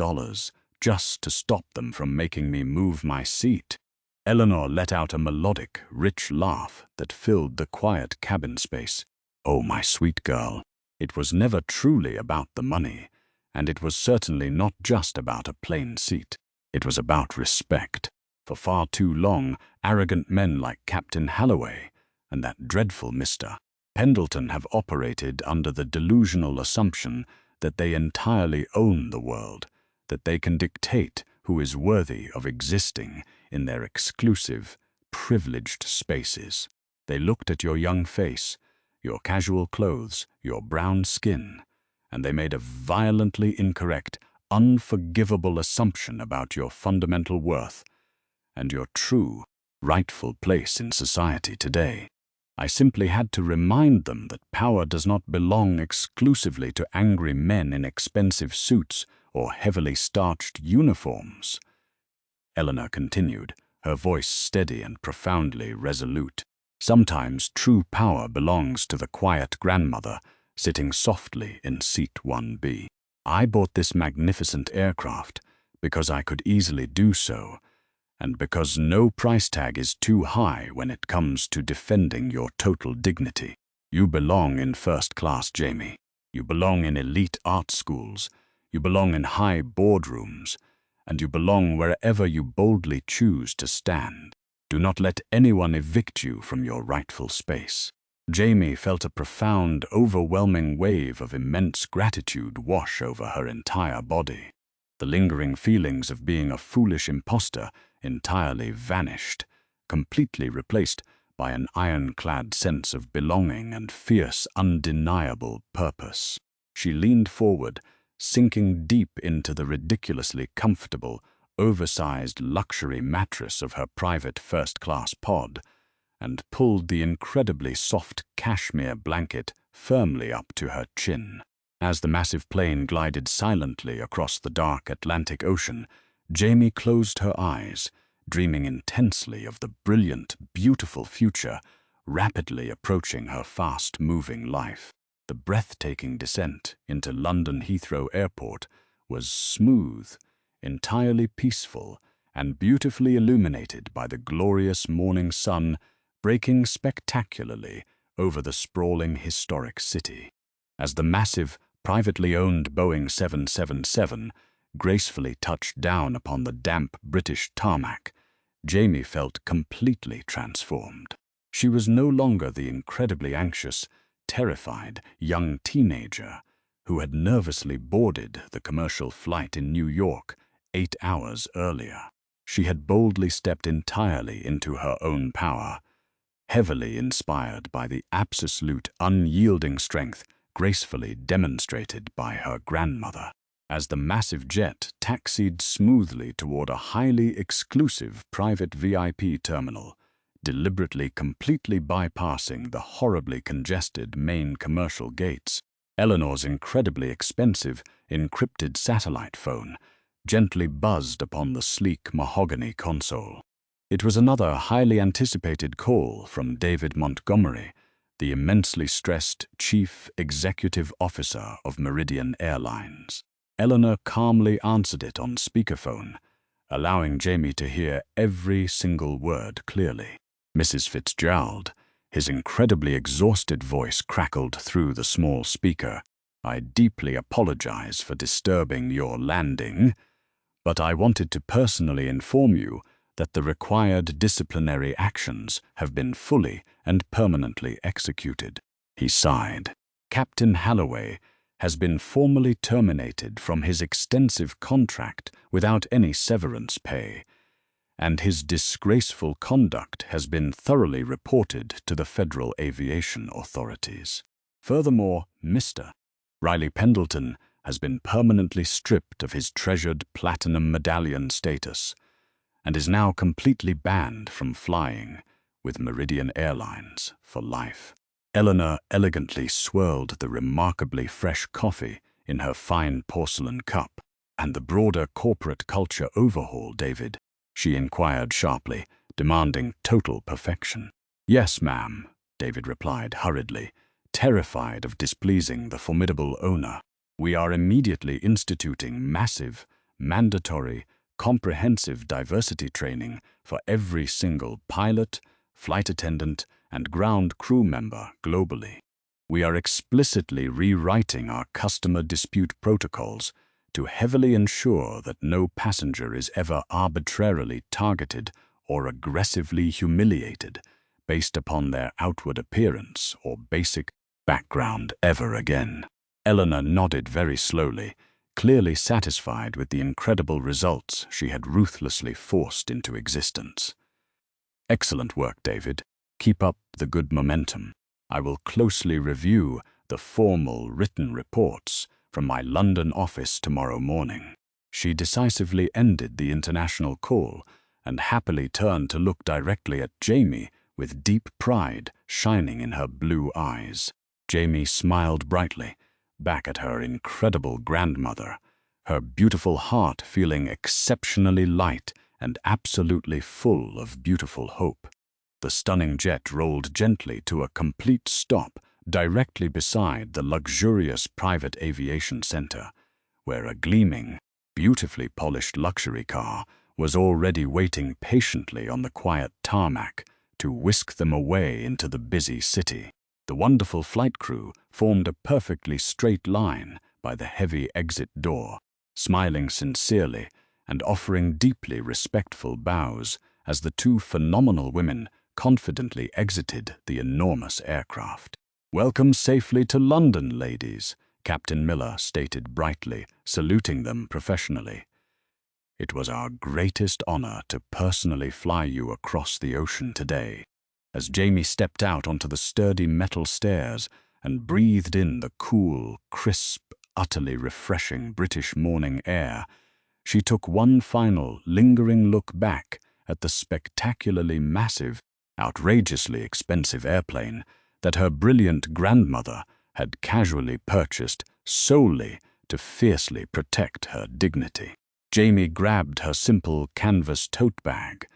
just to stop them from making me move my seat." Eleanor let out a melodic, rich laugh that filled the quiet cabin space. "Oh, my sweet girl, it was never truly about the money, and it was certainly not just about a plain seat. It was about respect. For far too long, arrogant men like Captain Halloway and that dreadful Mr. Pendleton have operated under the delusional assumption that they entirely own the world, that they can dictate who is worthy of existing in their exclusive, privileged spaces. They looked at your young face, your casual clothes, your brown skin, and they made a violently incorrect, unforgivable assumption about your fundamental worth and your true, rightful place in society today. I simply had to remind them that power does not belong exclusively to angry men in expensive suits or heavily starched uniforms." Eleanor continued, her voice steady and profoundly resolute. "Sometimes true power belongs to the quiet grandmother sitting softly in seat 1B. I bought this magnificent aircraft because I could easily do so, and because no price tag is too high when it comes to defending your total dignity. You belong in first class, Jamie. You belong in elite art schools. You belong in high boardrooms. And you belong wherever you boldly choose to stand. Do not let anyone evict you from your rightful space." Jamie felt a profound, overwhelming wave of immense gratitude wash over her entire body. The lingering feelings of being a foolish imposter entirely vanished, completely replaced by an ironclad sense of belonging and fierce, undeniable purpose. She leaned forward, sinking deep into the ridiculously comfortable, oversized luxury mattress of her private first-class pod, and pulled the incredibly soft cashmere blanket firmly up to her chin. As the massive plane glided silently across the dark Atlantic Ocean, Jamie closed her eyes, dreaming intensely of the brilliant, beautiful future rapidly approaching her fast-moving life. The breathtaking descent into London Heathrow Airport was smooth, entirely peaceful, and beautifully illuminated by the glorious morning sun breaking spectacularly over the sprawling historic city. As the massive, privately owned Boeing 777 gracefully touched down upon the damp British tarmac, Jamie felt completely transformed. She was no longer the incredibly anxious, terrified young teenager who had nervously boarded the commercial flight in New York 8 hours earlier. She had boldly stepped entirely into her own power, heavily inspired by the absolute, unyielding strength gracefully demonstrated by her grandmother. as the massive jet taxied smoothly toward a highly exclusive private VIP terminal, deliberately completely bypassing the horribly congested main commercial gates. Eleanor's incredibly expensive, encrypted satellite phone gently buzzed upon the sleek mahogany console. It was another highly anticipated call from David Montgomery, the immensely stressed Chief Executive Officer of Meridian Airlines. Eleanor calmly answered it on speakerphone, allowing Jamie to hear every single word clearly. Mrs. Fitzgerald, his incredibly exhausted voice crackled through the small speaker. "I deeply apologize for disturbing your landing, but I wanted to personally inform you that the required disciplinary actions have been fully and permanently executed." He sighed. "Captain Halloway has been formally terminated from his extensive contract without any severance pay, and his disgraceful conduct has been thoroughly reported to the federal aviation authorities. Furthermore, Mr. Riley Pendleton has been permanently stripped of his treasured platinum medallion status and is now completely banned from flying with Meridian Airlines for life." Eleanor elegantly swirled the remarkably fresh coffee in her fine porcelain cup. "And the broader corporate culture overhaul, David?" she inquired sharply, demanding total perfection. "Yes, ma'am," David replied hurriedly, terrified of displeasing the formidable owner. "We are immediately instituting massive, mandatory, comprehensive diversity training for every single pilot, flight attendant, and ground crew member globally. We are explicitly rewriting our customer dispute protocols to heavily ensure that no passenger is ever arbitrarily targeted or aggressively humiliated based upon their outward appearance or basic background ever again." Eleanor nodded very slowly, clearly satisfied with the incredible results she had ruthlessly forced into existence. "Excellent work, David. Keep up the good momentum. I will closely review the formal written reports from my London office tomorrow morning." She decisively ended the international call and happily turned to look directly at Jamie with deep pride shining in her blue eyes. Jamie smiled brightly back at her incredible grandmother, her beautiful heart feeling exceptionally light and absolutely full of beautiful hope. The stunning jet rolled gently to a complete stop directly beside the luxurious private aviation center, where a gleaming, beautifully polished luxury car was already waiting patiently on the quiet tarmac to whisk them away into the busy city. The wonderful flight crew formed a perfectly straight line by the heavy exit door, smiling sincerely and offering deeply respectful bows as the two phenomenal women confidently exited the enormous aircraft. "Welcome safely to London, ladies," Captain Miller stated brightly, saluting them professionally. "It was our greatest honor to personally fly you across the ocean today." As Jamie stepped out onto the sturdy metal stairs and breathed in the cool, crisp, utterly refreshing British morning air, she took one final, lingering look back at the spectacularly massive, outrageously expensive airplane that her brilliant grandmother had casually purchased solely to fiercely protect her dignity. Jamie grabbed her simple canvas tote bag,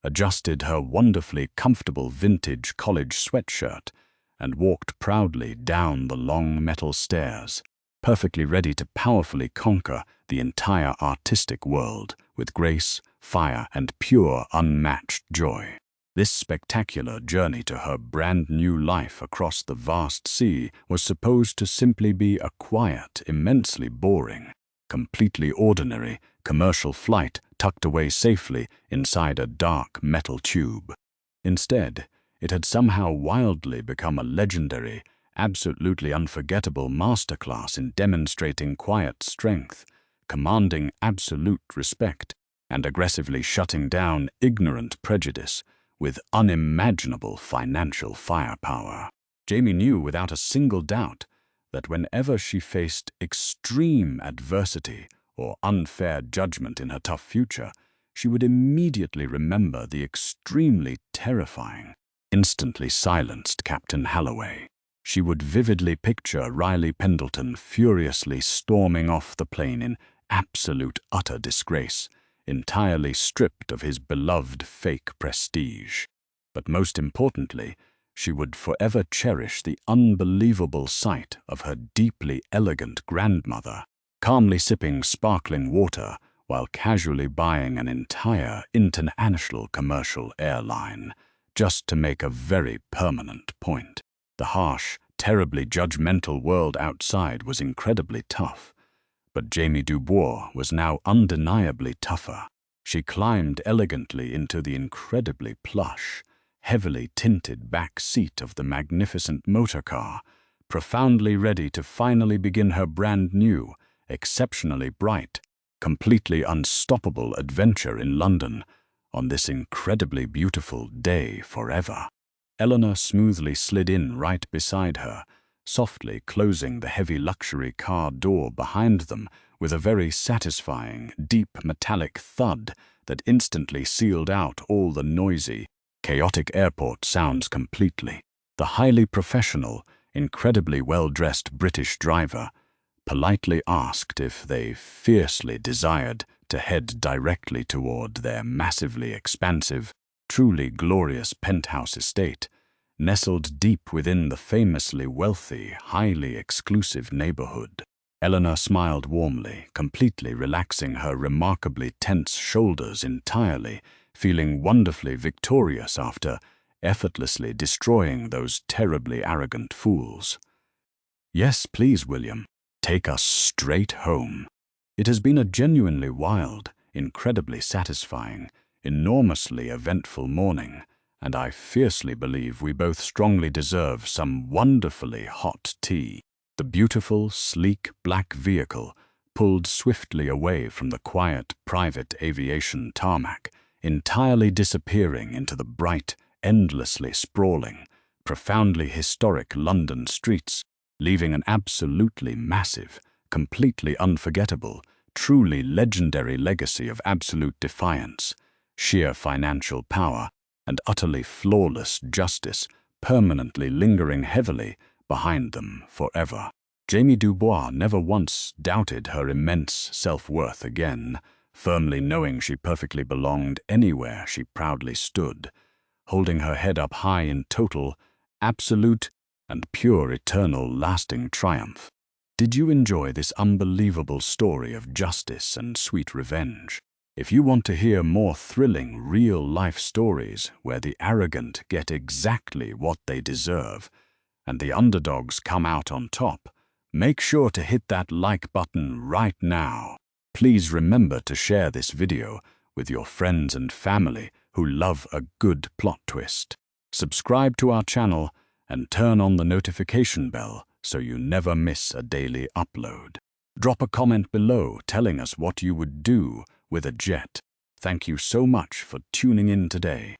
adjusted her wonderfully comfortable vintage college sweatshirt, and walked proudly down the long metal stairs, perfectly ready to powerfully conquer the entire artistic world with grace, fire, and pure, unmatched joy. This spectacular journey to her brand new life across the vast sea was supposed to simply be a quiet, immensely boring, completely ordinary commercial flight tucked away safely inside a dark metal tube. Instead, it had somehow wildly become a legendary, absolutely unforgettable masterclass in demonstrating quiet strength, commanding absolute respect, and aggressively shutting down ignorant prejudice with unimaginable financial firepower. Jamie knew without a single doubt that whenever she faced extreme adversity or unfair judgment in her tough future, she would immediately remember the extremely terrifying, instantly silenced Captain Halloway. She would vividly picture Riley Pendleton furiously storming off the plane in absolute utter disgrace, entirely stripped of his beloved fake prestige. But most importantly, she would forever cherish the unbelievable sight of her deeply elegant grandmother, calmly sipping sparkling water while casually buying an entire international commercial airline, just to make a very permanent point. The harsh, terribly judgmental world outside was incredibly tough, but Jamie Dubois was now undeniably tougher. She climbed elegantly into the incredibly plush, heavily tinted back seat of the magnificent motor car, profoundly ready to finally begin her brand new, exceptionally bright, completely unstoppable adventure in London on this incredibly beautiful day forever. Eleanor smoothly slid in right beside her, softly closing the heavy luxury car door behind them with a very satisfying, deep metallic thud that instantly sealed out all the noisy, chaotic airport sounds completely. The highly professional, incredibly well-dressed British driver politely asked if they fiercely desired to head directly toward their massively expansive, truly glorious penthouse estate, nestled deep within the famously wealthy, highly exclusive neighborhood. Eleanor smiled warmly, completely relaxing her remarkably tense shoulders entirely, feeling wonderfully victorious after effortlessly destroying those terribly arrogant fools. "Yes, please, William. Take us straight home. It has been a genuinely wild, incredibly satisfying, enormously eventful morning, and I fiercely believe we both strongly deserve some wonderfully hot tea." The beautiful, sleek black vehicle pulled swiftly away from the quiet, private aviation tarmac, entirely disappearing into the bright, endlessly sprawling, profoundly historic London streets, leaving an absolutely massive, completely unforgettable, truly legendary legacy of absolute defiance, sheer financial power, and utterly flawless justice permanently lingering heavily behind them forever. Jamie Dubois never once doubted her immense self-worth again, firmly knowing she perfectly belonged anywhere she proudly stood, holding her head up high in total, absolute, and pure eternal lasting triumph. Did you enjoy this unbelievable story of justice and sweet revenge? If you want to hear more thrilling, real-life stories where the arrogant get exactly what they deserve and the underdogs come out on top, make sure to hit that like button right now. Please remember to share this video with your friends and family who love a good plot twist. Subscribe to our channel and turn on the notification bell so you never miss a daily upload. Drop a comment below telling us what you would do with a jet. Thank you so much for tuning in today.